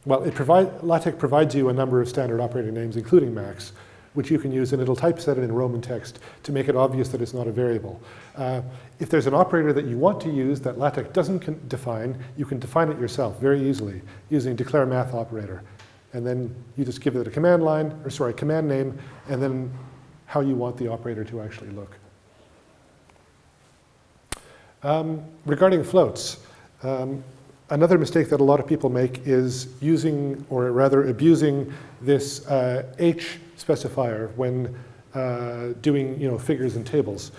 LaTeX provides you a number of standard operator names, including max, which you can use, and it'll typeset it in Roman text to make it obvious that it's not a variable. If there's an operator that you want to use that LaTeX doesn't define, you can define it yourself very easily using declare math operator. And then you just give it a command name, and then how you want the operator to actually look. Regarding floats, another mistake that a lot of people make is using, or rather abusing, this H specifier when doing figures and tables.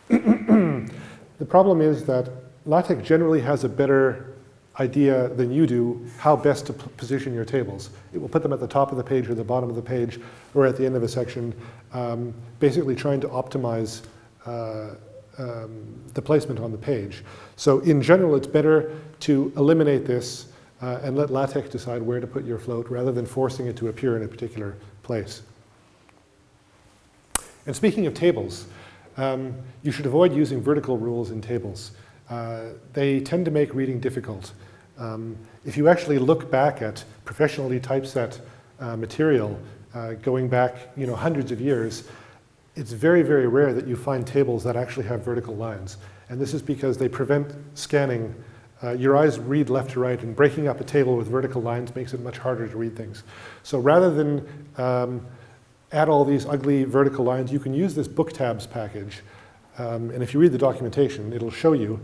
The problem is that LaTeX generally has a better idea than you do how best to position your tables. It will put them at the top of the page or the bottom of the page or at the end of a section, basically trying to optimize the placement on the page. So in general, it's better to eliminate this and let LaTeX decide where to put your float rather than forcing it to appear in a particular place. And speaking of tables, you should avoid using vertical rules in tables. They tend to make reading difficult. If you actually look back at professionally typeset material going back hundreds of years, it's very, very rare that you find tables that actually have vertical lines. And this is because they prevent scanning. Your eyes read left to right, and breaking up a table with vertical lines makes it much harder to read things. So rather than add all these ugly vertical lines, you can use this book tabs package. And if you read the documentation, it'll show you.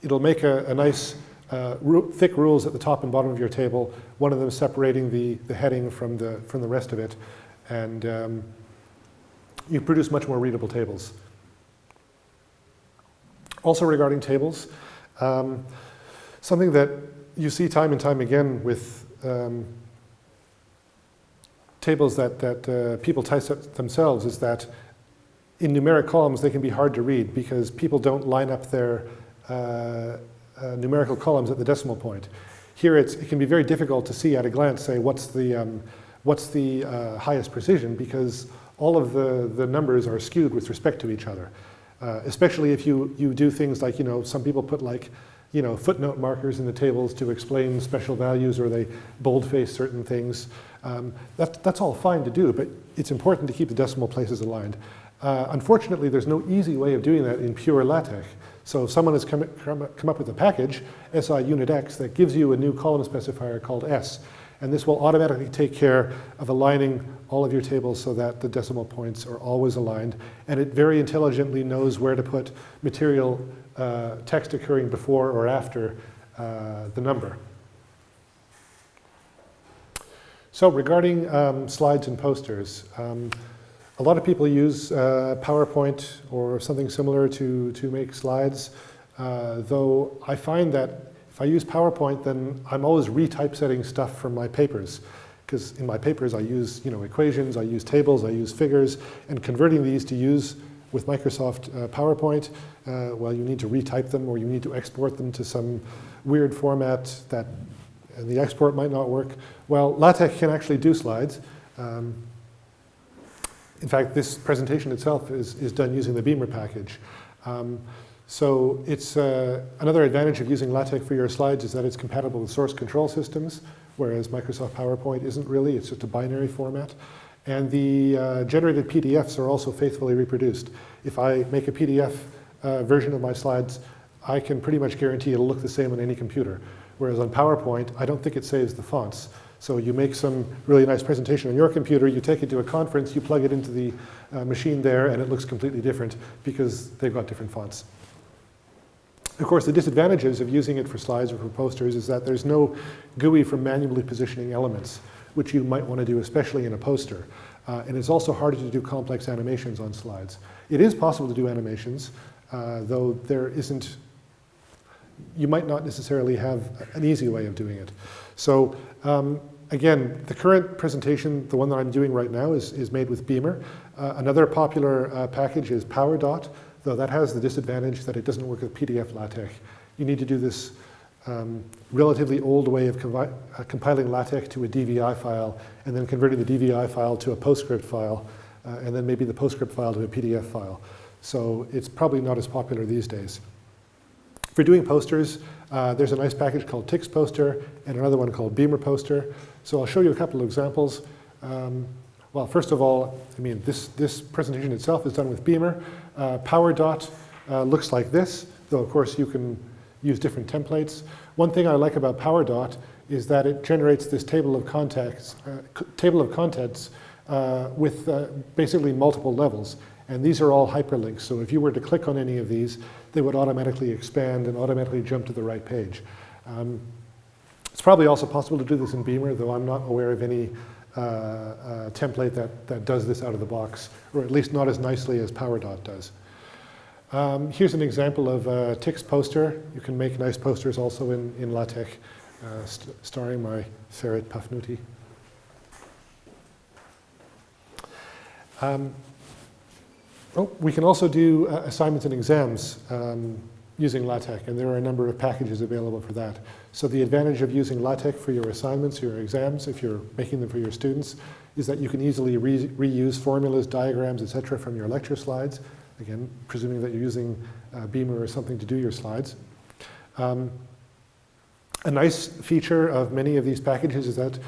It'll make a nice thick rules at the top and bottom of your table, one of them separating the heading from the rest of it. And you produce much more readable tables. Also regarding tables, something that you see time and time again with tables that people typeset themselves is that in numeric columns they can be hard to read because people don't line up their numerical columns at the decimal point. Here it can be very difficult to see at a glance, say what's the highest precision, because all of the numbers are skewed with respect to each other. Especially if you do things like, some people put footnote markers in the tables to explain special values, or they boldface certain things. That's all fine to do, but it's important to keep the decimal places aligned. Unfortunately, there's no easy way of doing that in pure LaTeX. So if someone has come up with a package, SI-UnitX, that gives you a new column specifier called S. And this will automatically take care of aligning all of your tables so that the decimal points are always aligned. And it very intelligently knows where to put material text occurring before or after the number. So regarding slides and posters, a lot of people use PowerPoint or something similar to make slides, though I find that if I use PowerPoint, then I'm always retypesetting stuff from my papers, because in my papers I use equations, I use tables, I use figures, and converting these to use with Microsoft PowerPoint, well, you need to retype them or you need to export them to some weird format that and the export might not work. Well, LaTeX can actually do slides. In fact, this presentation itself is done using the Beamer package. So it's another advantage of using LaTeX for your slides is that it's compatible with source control systems, whereas Microsoft PowerPoint isn't really. It's just a binary format. And the generated PDFs are also faithfully reproduced. If I make a PDF version of my slides, I can pretty much guarantee it'll look the same on any computer. Whereas on PowerPoint, I don't think it saves the fonts. So you make some really nice presentation on your computer, you take it to a conference, you plug it into the machine there, and it looks completely different because they've got different fonts. Of course, the disadvantages of using it for slides or for posters is that there's no GUI for manually positioning elements, which you might want to do, especially in a poster. And it's also harder to do complex animations on slides. It is possible to do animations, though there isn't, you might not necessarily have an easy way of doing it. So again, the current presentation, the one that I'm doing right now, is made with Beamer. Another popular package is PowerDot, though that has the disadvantage that it doesn't work with PDF LaTeX. You need to do this relatively old way of compiling LaTeX to a DVI file, and then converting the DVI file to a PostScript file, and then maybe the PostScript file to a PDF file. So it's probably not as popular these days. For doing posters, there's a nice package called Tix Poster and another one called Beamer Poster. So I'll show you a couple of examples. Well, first of all, I mean, this presentation itself is done with Beamer. PowerDot looks like this, though of course you can use different templates. One thing I like about PowerDot is that it generates this table of contents with basically multiple levels. And these are all hyperlinks, so if you were to click on any of these, they would automatically expand and automatically jump to the right page. It's probably also possible to do this in Beamer, though I'm not aware of any template that does this out of the box, or at least not as nicely as PowerDot does. Here's an example of a Tix poster. You can make nice posters also in LaTeX, starring my ferret Pafnuti. We can also do assignments and exams using LaTeX, and there are a number of packages available for that. So the advantage of using LaTeX for your assignments, your exams, if you're making them for your students, is that you can easily reuse formulas, diagrams, etc. from your lecture slides. Again, presuming that you're using Beamer or something to do your slides. A nice feature of many of these packages is that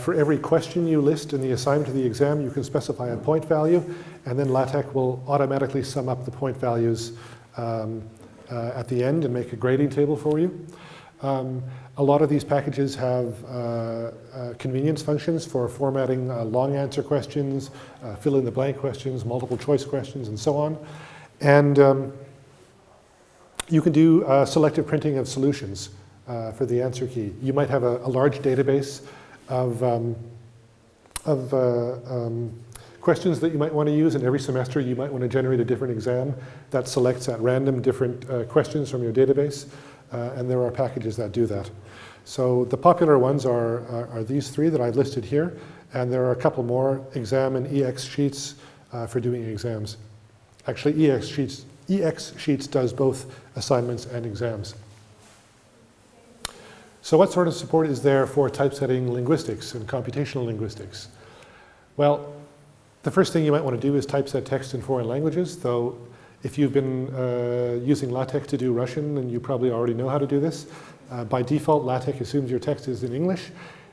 for every question you list in the assignment to the exam, you can specify a point value, and then LaTeX will automatically sum up the point values at the end and make a grading table for you. A lot of these packages have convenience functions for formatting long answer questions, fill in the blank questions, multiple choice questions, and so on. And you can do selective printing of solutions for the answer key. You might have a large database of questions that you might want to use, and every semester you might want to generate a different exam that selects at random different questions from your database, and there are packages that do that. So the popular ones are these three that I've listed here, and there are a couple more, exam and EX Sheets for doing exams. Actually, EX Sheets does both assignments and exams. So what sort of support is there for typesetting linguistics and computational linguistics? Well, the first thing you might want to do is typeset text in foreign languages, though if you've been using LaTeX to do Russian, then you probably already know how to do this. By default, LaTeX assumes your text is in English.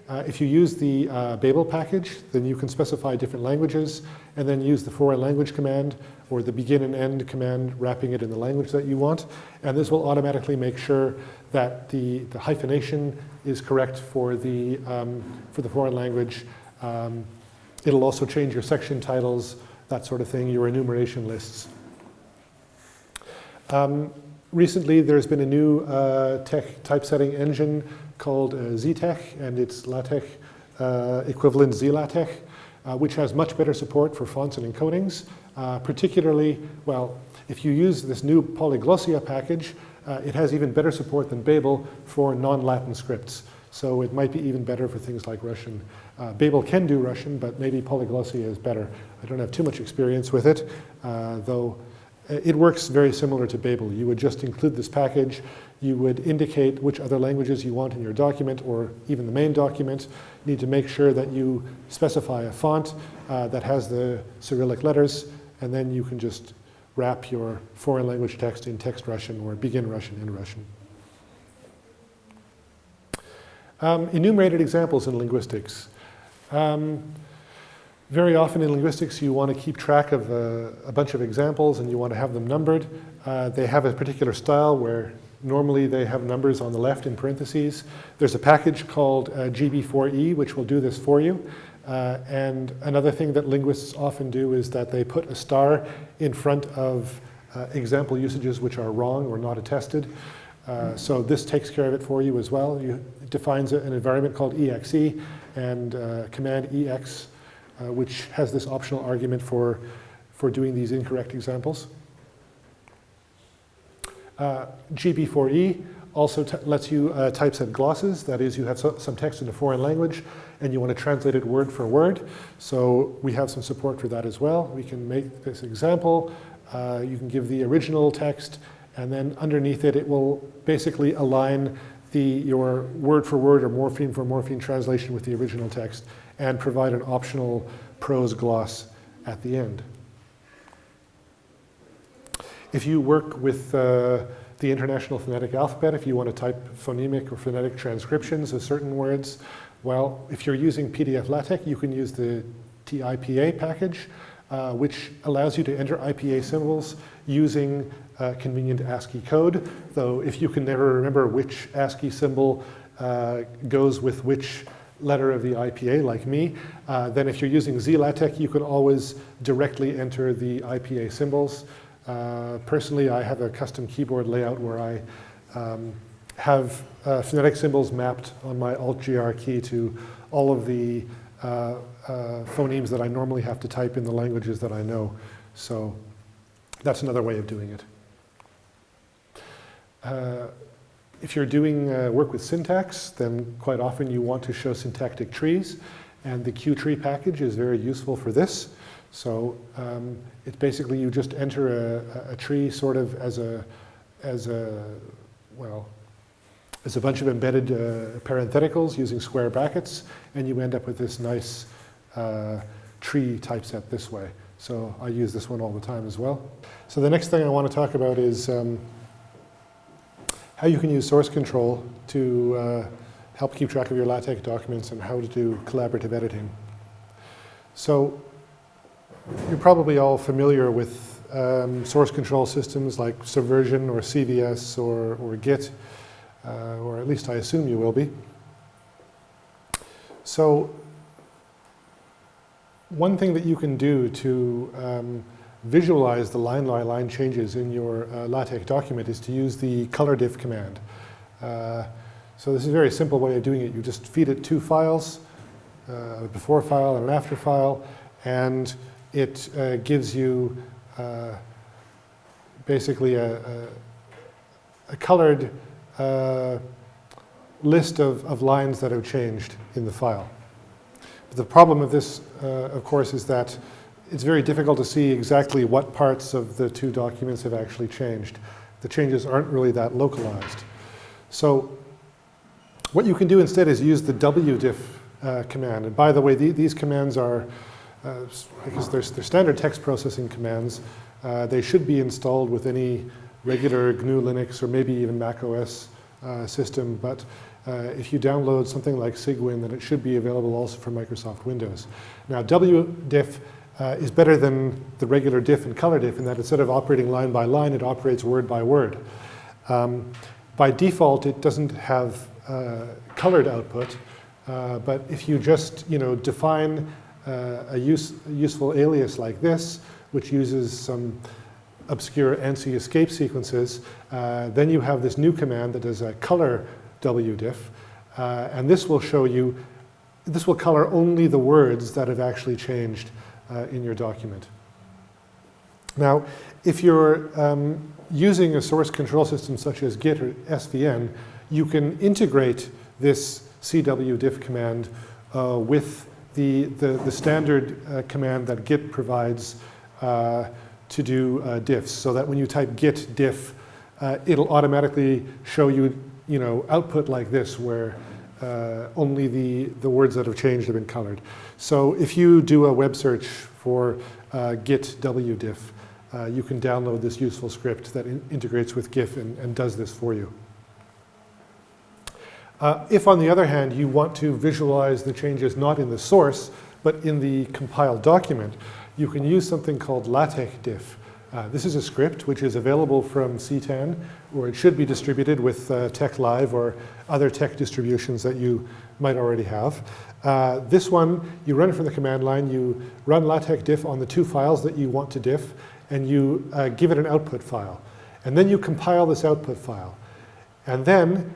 If you use the Babel package, then you can specify different languages and then use the foreign language command or the begin and end command, wrapping it in the language that you want. And this will automatically make sure that the hyphenation is correct for the foreign language. It'll also change your section titles, that sort of thing, your enumeration lists. Recently, there's been a new typesetting engine called ZTech, and its LaTeX equivalent ZLaTeX, which has much better support for fonts and encodings. Particularly, well, if you use this new polyglossia package, it has even better support than Babel for non-Latin scripts. So it might be even better for things like Russian. Babel can do Russian, but maybe polyglossia is better. I don't have too much experience with it, though it works very similar to Babel. You would just include this package. You would indicate which other languages you want in your document, or even the main document. You need to make sure that you specify a font that has the Cyrillic letters, and then you can just wrap your foreign language text in text Russian or begin Russian in Russian. Enumerated examples in linguistics. Very often in linguistics you want to keep track of a bunch of examples and you want to have them numbered. They have a particular style where normally they have numbers on the left in parentheses. There's a package called GB4E which will do this for you. And another thing that linguists often do is that they put a star in front of example usages which are wrong or not attested. So this takes care of it for you as well. It defines an environment called exe and command ex, which has this optional argument for doing these incorrect examples. GB4E also lets you typeset glosses. That is, you have some text in a foreign language and you want to translate it word for word. So we have some support for that as well. We can make this example. You can give the original text, and then underneath it, it will basically align your word for word or morpheme for morpheme translation with the original text and provide an optional prose gloss at the end. If you work with the International Phonetic Alphabet, if you want to type phonemic or phonetic transcriptions of certain words, well, if you're using PDF LaTeX, you can use the TIPA package, which allows you to enter IPA symbols using convenient ASCII code. Though if you can never remember which ASCII symbol goes with which letter of the IPA, like me, then if you're using ZLaTeX, you can always directly enter the IPA symbols. Personally, I have a custom keyboard layout where I have phonetic symbols mapped on my Alt-GR key to all of the phonemes that I normally have to type in the languages that I know. So that's another way of doing it. If you're doing work with syntax, then quite often you want to show syntactic trees, and the QTree package is very useful for this. So it's basically you just enter a tree sort of as a bunch of embedded parentheticals using square brackets, and you end up with this nice tree typeset this way. So I use this one all the time as well. So the next thing I want to talk about is how you can use source control to help keep track of your LaTeX documents and how to do collaborative editing. So you're probably all familiar with source control systems like Subversion or CVS or Git, or at least I assume you will be. So one thing that you can do to visualize the line-by-line changes in your LaTeX document is to use the color diff command. So this is a very simple way of doing it. You just feed it two files, a before file and an after file, and it gives you basically a colored list of lines that have changed in the file. But the problem of this, of course, is that it's very difficult to see exactly what parts of the two documents have actually changed. The changes aren't really that localized. So what you can do instead is use the wdiff command. And by the way, these commands are, because they're standard text processing commands, they should be installed with any regular GNU Linux or maybe even Mac OS system. But if you download something like Cygwin, then it should be available also for Microsoft Windows. Now, wdiff is better than the regular diff and color diff in that instead of operating line by line, it operates word by word. By default, it doesn't have colored output, but if you just define a useful alias like this, which uses some obscure ANSI escape sequences, then you have this new command that does a color wdiff, and this will show you, this will color only the words that have actually changed in your document. Now, if you're using a source control system such as Git or SVN, you can integrate this cwdiff command with the standard command that Git provides to do diffs, so that when you type git diff, it'll automatically show you, output like this, where only the words that have changed have been colored. So if you do a web search for git wdiff, you can download this useful script that integrates with GIF and does this for you. If, on the other hand, you want to visualize the changes not in the source, but in the compiled document, you can use something called LaTeX diff. This is a script which is available from CTAN, or it should be distributed with TechLive or other tech distributions that you might already have. This one, you run it from the command line, you run LaTeX diff on the two files that you want to diff, and you give it an output file. And then you compile this output file. And then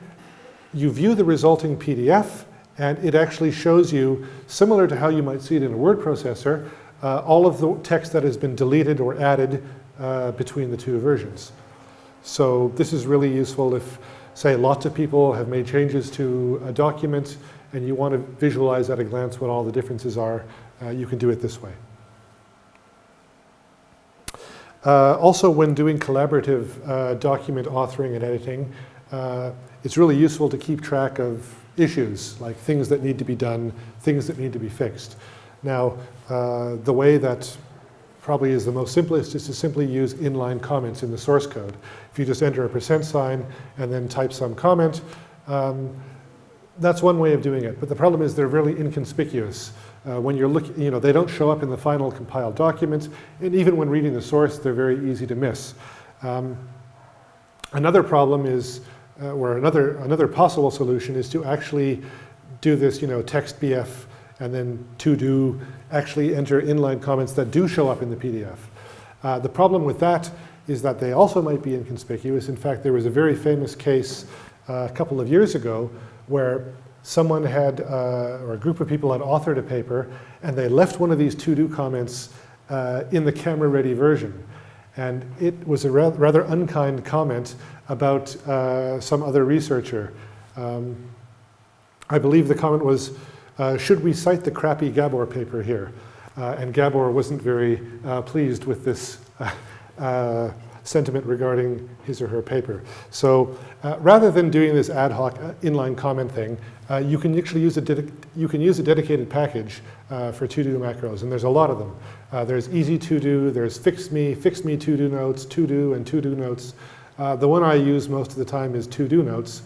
you view the resulting PDF, and it actually shows you, similar to how you might see it in a word processor, all of the text that has been deleted or added between the two versions. So this is really useful if, say, lots of people have made changes to a document and you want to visualize at a glance what all the differences are, you can do it this way. Also, when doing collaborative document authoring and editing, it's really useful to keep track of issues, like things that need to be done, things that need to be fixed. Now, the way that probably is the most simplest is to simply use inline comments in the source code. If you just enter a % and then type some comment, that's one way of doing it. But the problem is they're really inconspicuous. When you're looking, they don't show up in the final compiled document, and even when reading the source, they're very easy to miss. Another problem is, or another possible solution is to actually do this, text BF and then to do actually enter inline comments that do show up in the PDF. The problem with that is that they also might be inconspicuous. In fact, there was a very famous case a couple of years ago where someone had, or a group of people had authored a paper, and they left one of these to-do comments in the camera-ready version. And it was a rather unkind comment about some other researcher. I believe the comment was, should we cite the crappy Gabor paper here? And Gabor wasn't very pleased with this sentiment regarding his or her paper. So rather than doing this ad hoc inline comment thing, you can actually use a dedicated package for to-do macros, and there's a lot of them. There's easy to-do, there's fix me to-do notes, to-do and to-do notes. The one I use most of the time is to-do notes.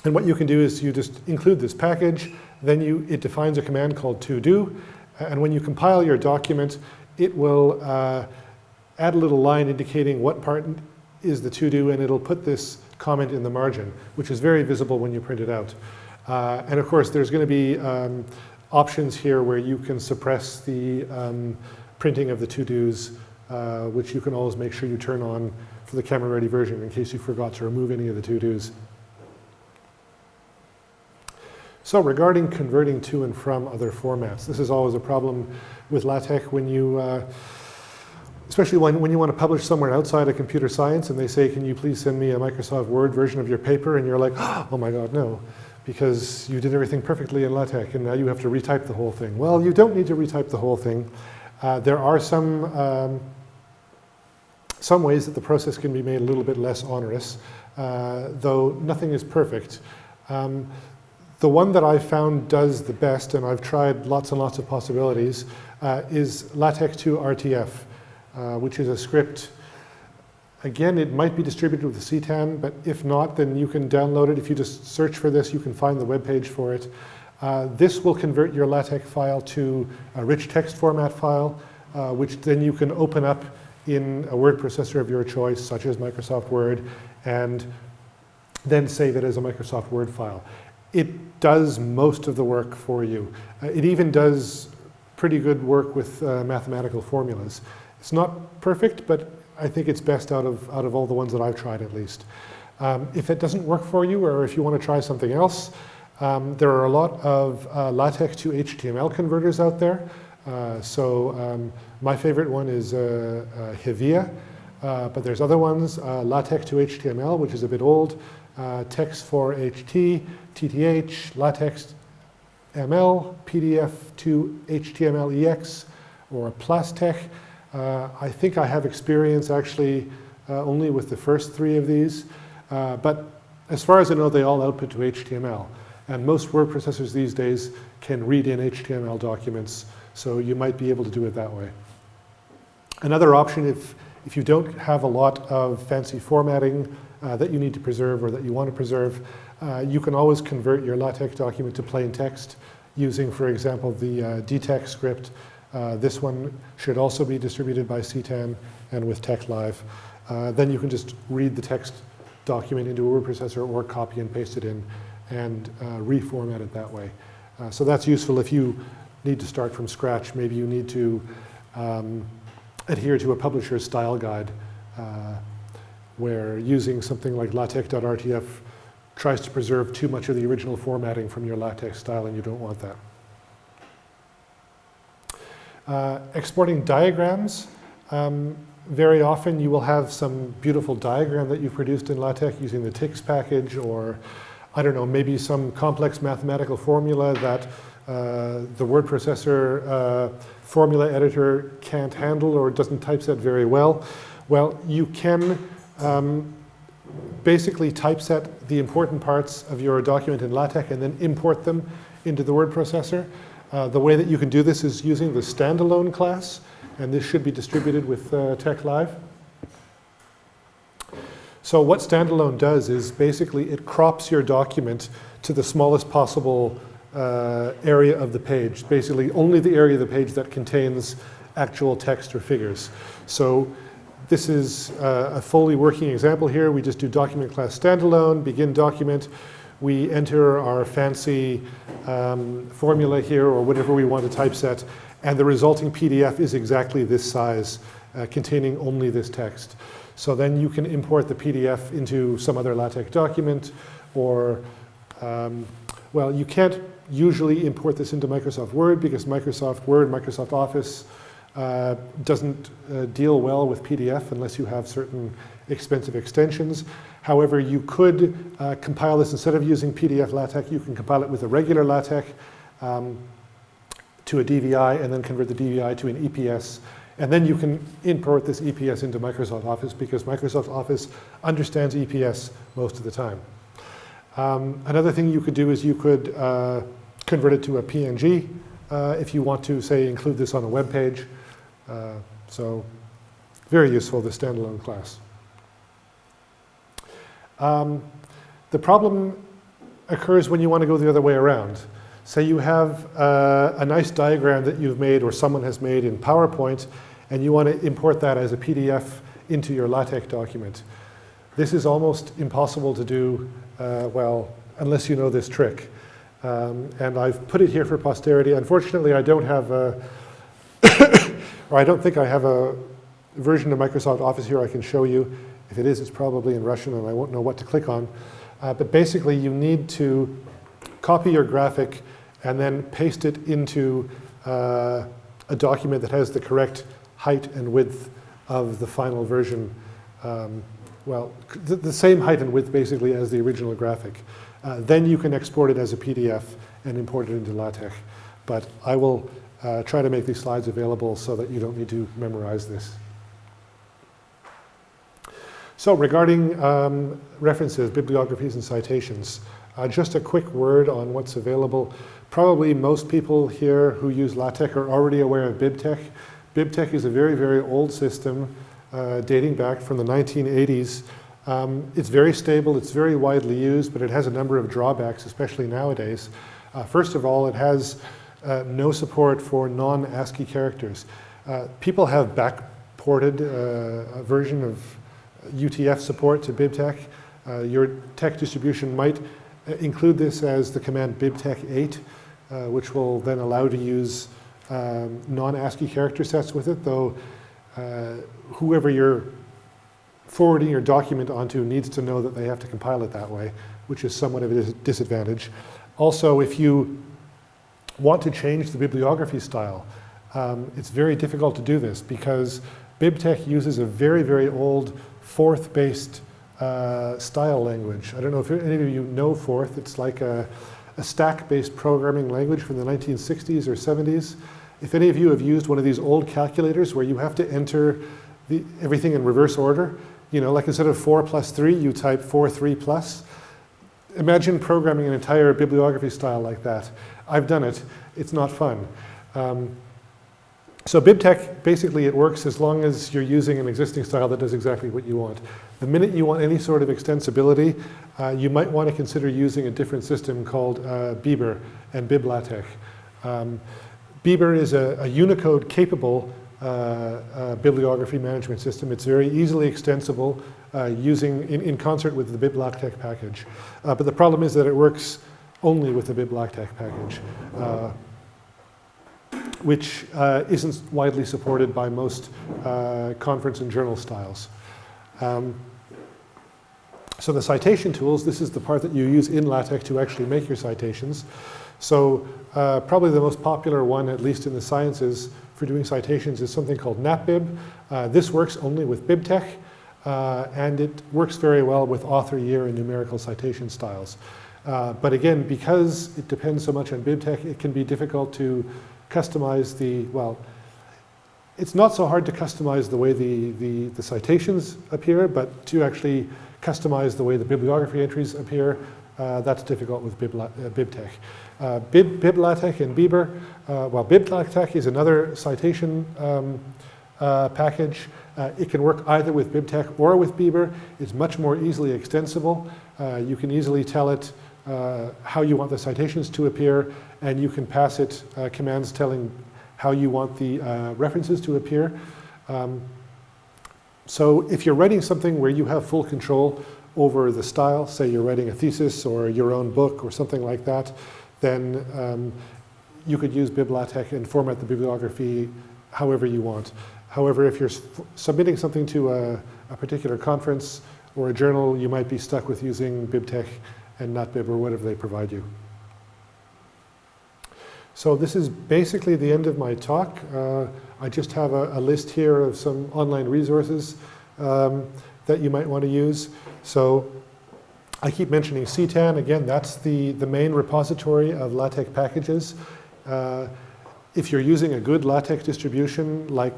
And what you can do is you just include this package, then it defines a command called to-do, and when you compile your document, it will add a little line indicating what part is the to-do, and it'll put this comment in the margin, which is very visible when you print it out. And of course, there's going to be options here where you can suppress the printing of the to-dos, which you can always make sure you turn on for the camera-ready version in case you forgot to remove any of the to-dos. So regarding converting to and from other formats, this is always a problem with LaTeX when you, especially when you want to publish somewhere outside of computer science and they say, can you please send me a Microsoft Word version of your paper? And you're like, oh my God, no, because you did everything perfectly in LaTeX and now you have to retype the whole thing. Well, you don't need to retype the whole thing. There are some ways that the process can be made a little bit less onerous, though nothing is perfect. The one that I've found does the best, and I've tried lots and lots of possibilities, is LaTeX to RTF, which is a script. Again, it might be distributed with the CTAN, but if not, then you can download it. If you just search for this, you can find the web page for it. This will convert your LaTeX file to a rich text format file, which then you can open up in a word processor of your choice, such as Microsoft Word, and then save it as a Microsoft Word file. It does most of the work for you. It even does pretty good work with mathematical formulas. It's not perfect, but I think it's best out of all the ones that I've tried, at least. If it doesn't work for you, or if you want to try something else, there are a lot of LaTeX to HTML converters out there. My favorite one is Hevia, but there's other ones, LaTeX to HTML, which is a bit old, text for HT, TTH, LaTeX ML, PDF to HTML EX, or Plastech. I think I have experience actually only with the first 3 of these, but as far as I know, they all output to HTML. And most word processors these days can read in HTML documents, so you might be able to do it that way. Another option, if you don't have a lot of fancy formatting that you need to preserve or that you want to preserve, you can always convert your LaTeX document to plain text using, for example, the dtext script. This one should also be distributed by CTAN and with TechLive. Then you can just read the text document into a word processor or copy and paste it in and reformat it that way. So that's useful if you need to start from scratch. Maybe you need to adhere to a publisher's style guide where using something like latex.rtf tries to preserve too much of the original formatting from your LaTeX style and you don't want that. Exporting diagrams. Very often you will have some beautiful diagram that you've produced in LaTeX using the TIX package, or I don't know, maybe some complex mathematical formula that the word processor formula editor can't handle or doesn't typeset very well. Well, you can basically typeset the important parts of your document in LaTeX and then import them into the word processor. The way that you can do this is using the standalone class, and this should be distributed with TechLive. So what standalone does is basically it crops your document to the smallest possible area of the page, basically only the area of the page that contains actual text or figures. So this is a fully working example here. We just do document class standalone, begin document. We enter our fancy formula here or whatever we want to typeset, and the resulting PDF is exactly this size, containing only this text. So then you can import the PDF into some other LaTeX document, or, well, you can't usually import this into Microsoft Word because Microsoft Word, Microsoft Office doesn't deal well with PDF unless you have certain expensive extensions. However, you could compile this, instead of using PDF LaTeX, you can compile it with a regular LaTeX to a DVI and then convert the DVI to an EPS. And then you can import this EPS into Microsoft Office because Microsoft Office understands EPS most of the time. Another thing you could do is you could convert it to a PNG if you want to, say, include this on a web page. So very useful, the standalone class. The problem occurs when you want to go the other way around. Say you have a nice diagram that you've made or someone has made in PowerPoint, and you want to import that as a PDF into your LaTeX document. This is almost impossible to do, well, unless you know this trick. And I've put it here for posterity. Unfortunately, I don't have a, or I don't think I have a version of Microsoft Office here I can show you. If it is, it's probably in Russian and I won't know what to click on. But basically, you need to copy your graphic and then paste it into a document that has the correct height and width of the final version. Well, the same height and width basically as the original graphic. Then you can export it as a PDF and import it into LaTeX. But I will try to make these slides available so that you don't need to memorize this. So regarding references, bibliographies, and citations, just a quick word on what's available. Probably most people here who use LaTeX are already aware of BibTeX. BibTeX is a very, very old system dating back from the 1980s. It's very stable, it's very widely used, but it has a number of drawbacks, especially nowadays. First of all, it has no support for non-ASCII characters. People have backported a version of UTF support to BibTeX. Your text distribution might include this as the command bibtex8, which will then allow you to use non-ASCII character sets with it, though whoever you're forwarding your document onto needs to know that they have to compile it that way, which is somewhat of a disadvantage. Also, if you want to change the bibliography style, it's very difficult to do this because BibTeX uses a very, very old Forth-based style language. I don't know if any of you know Forth. It's like a stack-based programming language from the 1960s or 70s. if any of you have used one of these old calculators where you have to enter everything in reverse order, you know, like instead of 4 plus 3, you type 4, 3 plus. Imagine programming an entire bibliography style like that. I've done it. It's not fun. So BibTeX, basically it works as long as you're using an existing style that does exactly what you want. The minute you want any sort of extensibility, you might want to consider using a different system called Beaver and BibLaTeX. Beaver is a Unicode capable bibliography management system. It's very easily extensible using in concert with the BibLaTeX package. But the problem is that it works only with the BibLaTeX package, which isn't widely supported by most conference and journal styles. So the citation tools, this is the part that you use in LaTeX to actually make your citations. So probably the most popular one, at least in the sciences, for doing citations is something called NapBib. This works only with BibTeX, and it works very well with author year and numerical citation styles. But again, because it depends so much on BibTeX, it can be difficult to customize well, it's not so hard to customize the way the citations appear, but to actually customize the way the bibliography entries appear, that's difficult with BibTeX. BibLaTeX and Beaver, well, BibLaTeX is another citation package. It can work either with BibTeX or with Beaver. It's much more easily extensible. You can easily tell it how you want the citations to appear, and you can pass it commands telling how you want the references to appear. So if you're writing something where you have full control over the style, say you're writing a thesis or your own book or something like that, then you could use BibLaTeX and format the bibliography however you want. However, if you're submitting something to a particular conference or a journal, you might be stuck with using BibTeX and not Bib or whatever they provide you. So this is basically the end of my talk. I just have a list here of some online resources that you might want to use. So I keep mentioning CTAN. Again, that's the main repository of LaTeX packages. If you're using a good LaTeX distribution like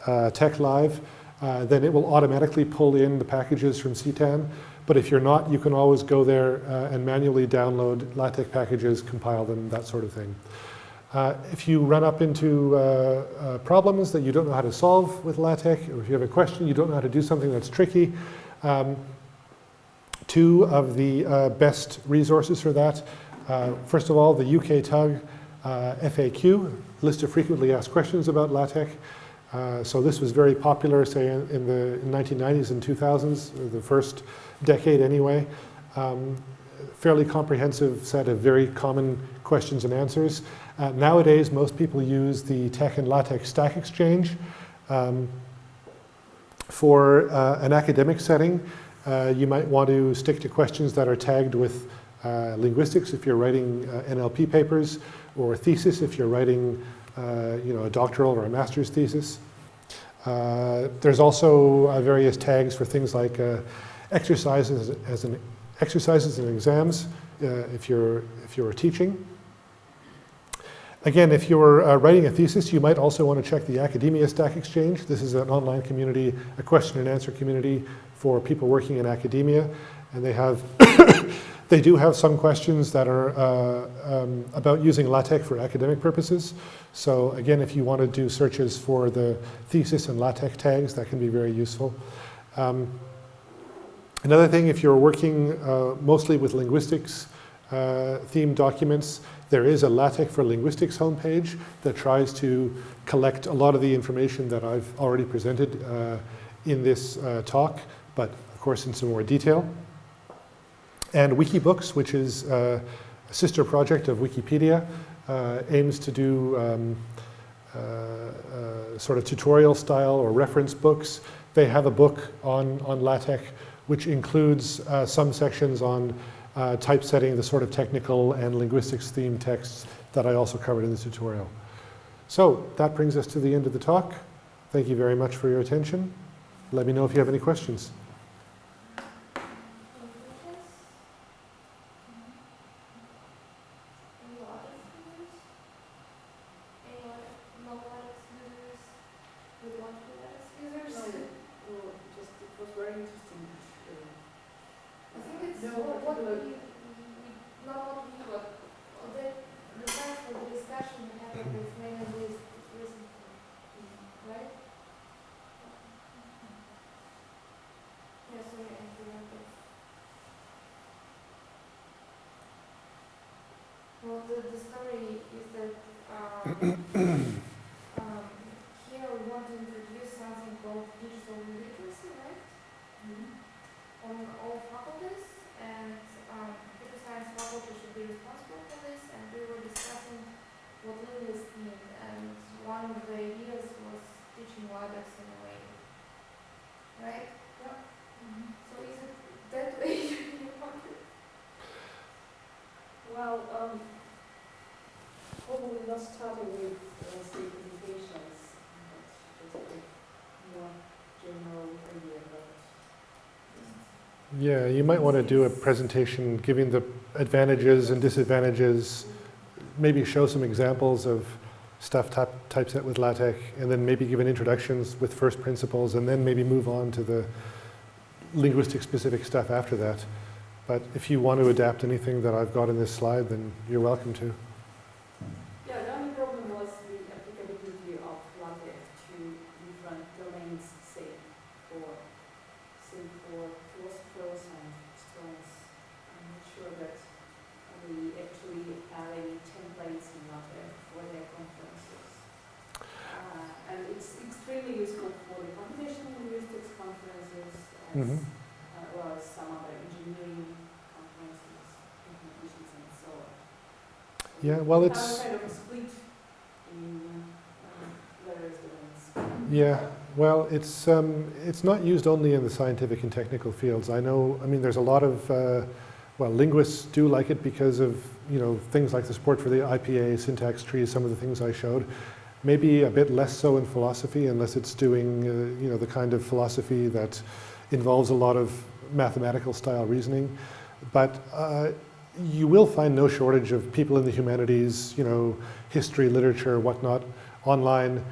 TechLive, then it will automatically pull in the packages from CTAN. But if you're not, you can always go there and manually download LaTeX packages, compile them, that sort of thing. If you run up into problems that you don't know how to solve with LaTeX, or if you have a question, you don't know how to do something that's tricky, two of the best resources for that. First of all, the UK TUG FAQ, list of frequently asked questions about LaTeX. So this was very popular, say, in the 1990s and 2000s, the first decade anyway. Fairly comprehensive set of very common questions and answers. Nowadays, most people use the Tech and LaTeX Stack Exchange. For an academic setting, you might want to stick to questions that are tagged with linguistics if you're writing NLP papers, or a thesis if you're writing a doctoral or a master's thesis. There's also various tags for things like exercises and exams if you're teaching. Again, if you're writing a thesis, you might also want to check the Academia Stack Exchange. This is an online community, a question and answer community for people working in academia, and they have they do have some questions that are about using LaTeX for academic purposes. So again, if you want to do searches for the thesis and LaTeX tags, that can be very useful. Another thing, if you're working mostly with linguistics themed documents, there is a LaTeX for Linguistics homepage that tries to collect a lot of the information that I've already presented in this talk, but of course in some more detail. And Wikibooks, which is a sister project of Wikipedia, aims to do sort of tutorial style or reference books. They have a book on LaTeX, which includes some sections on typesetting, the sort of technical and linguistics themed texts that I also covered in this tutorial. So that brings us to the end of the talk. Thank you very much for your attention. Let me know if you have any questions. what we, not what we, but the times for the discussion we had with many lists recently, right? Yeah, sorry, I interrupted. Well, the story is that here we want to introduce something called digital literacy, right? On all faculties, and computer science faculty should be responsible for this, and we were discussing what linguists need, and one of the ideas was teaching LaTeX in a way, right? Yeah. So is it that way you want it? Well, probably not starting with, say, presentations, but just a more general idea about Yeah, you might want to do a presentation giving the advantages and disadvantages, maybe show some examples of stuff typeset with LaTeX, and then maybe give an introductions with first principles, and then maybe move on to the linguistic specific stuff after that. But if you want to adapt anything that I've got in this slide, then you're welcome to. Yeah, the only problem was the applicability of LaTeX to different domains, say for philosophers and historians. I'm not sure that we actually have any templates in LaTeX for their conferences. And it's extremely useful for the computational linguistics conferences, as well as some other engineering conferences, competitions, and so on. Yeah, well, We it's... have a kind of a split in various domains. Yeah, well, it's not used only in the scientific and technical fields. I mean, there's a lot of, well, linguists do like it because of, things like the support for the IPA, syntax trees, some of the things I showed. Maybe a bit less so in philosophy, unless it's doing, the kind of philosophy that involves a lot of mathematical style reasoning. But you will find no shortage of people in the humanities, history, literature, whatnot, online,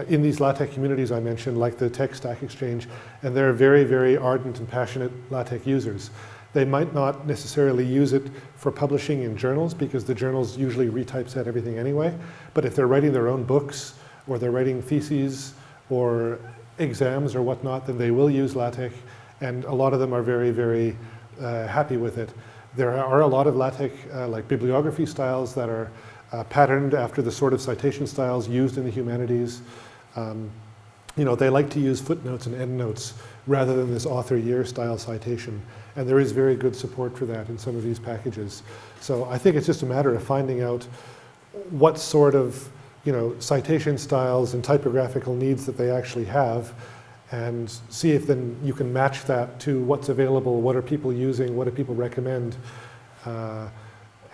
in these LaTeX communities I mentioned, like the Tech Stack Exchange, and they're very, very ardent and passionate LaTeX users. They might not necessarily use it for publishing in journals, because the journals usually retypeset everything anyway, but if they're writing their own books, or they're writing theses, or exams or whatnot, then they will use LaTeX, and a lot of them are very, very happy with it. There are a lot of LaTeX like bibliography styles that are patterned after the sort of citation styles used in the humanities. They like to use footnotes and endnotes rather than this author year style citation. And there is very good support for that in some of these packages. So I think it's just a matter of finding out what sort of citation styles and typographical needs that they actually have, and see if then you can match that to what's available, what are people using, what do people recommend, and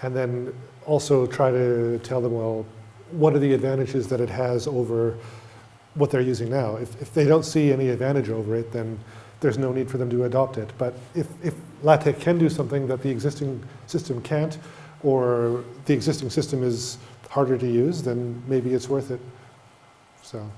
then also try to tell them, well, what are the advantages that it has over what they're using now. If they don't see any advantage over it, then there's no need for them to adopt it. But if LaTeX can do something that the existing system can't, or the existing system is harder to use, then maybe it's worth it. So.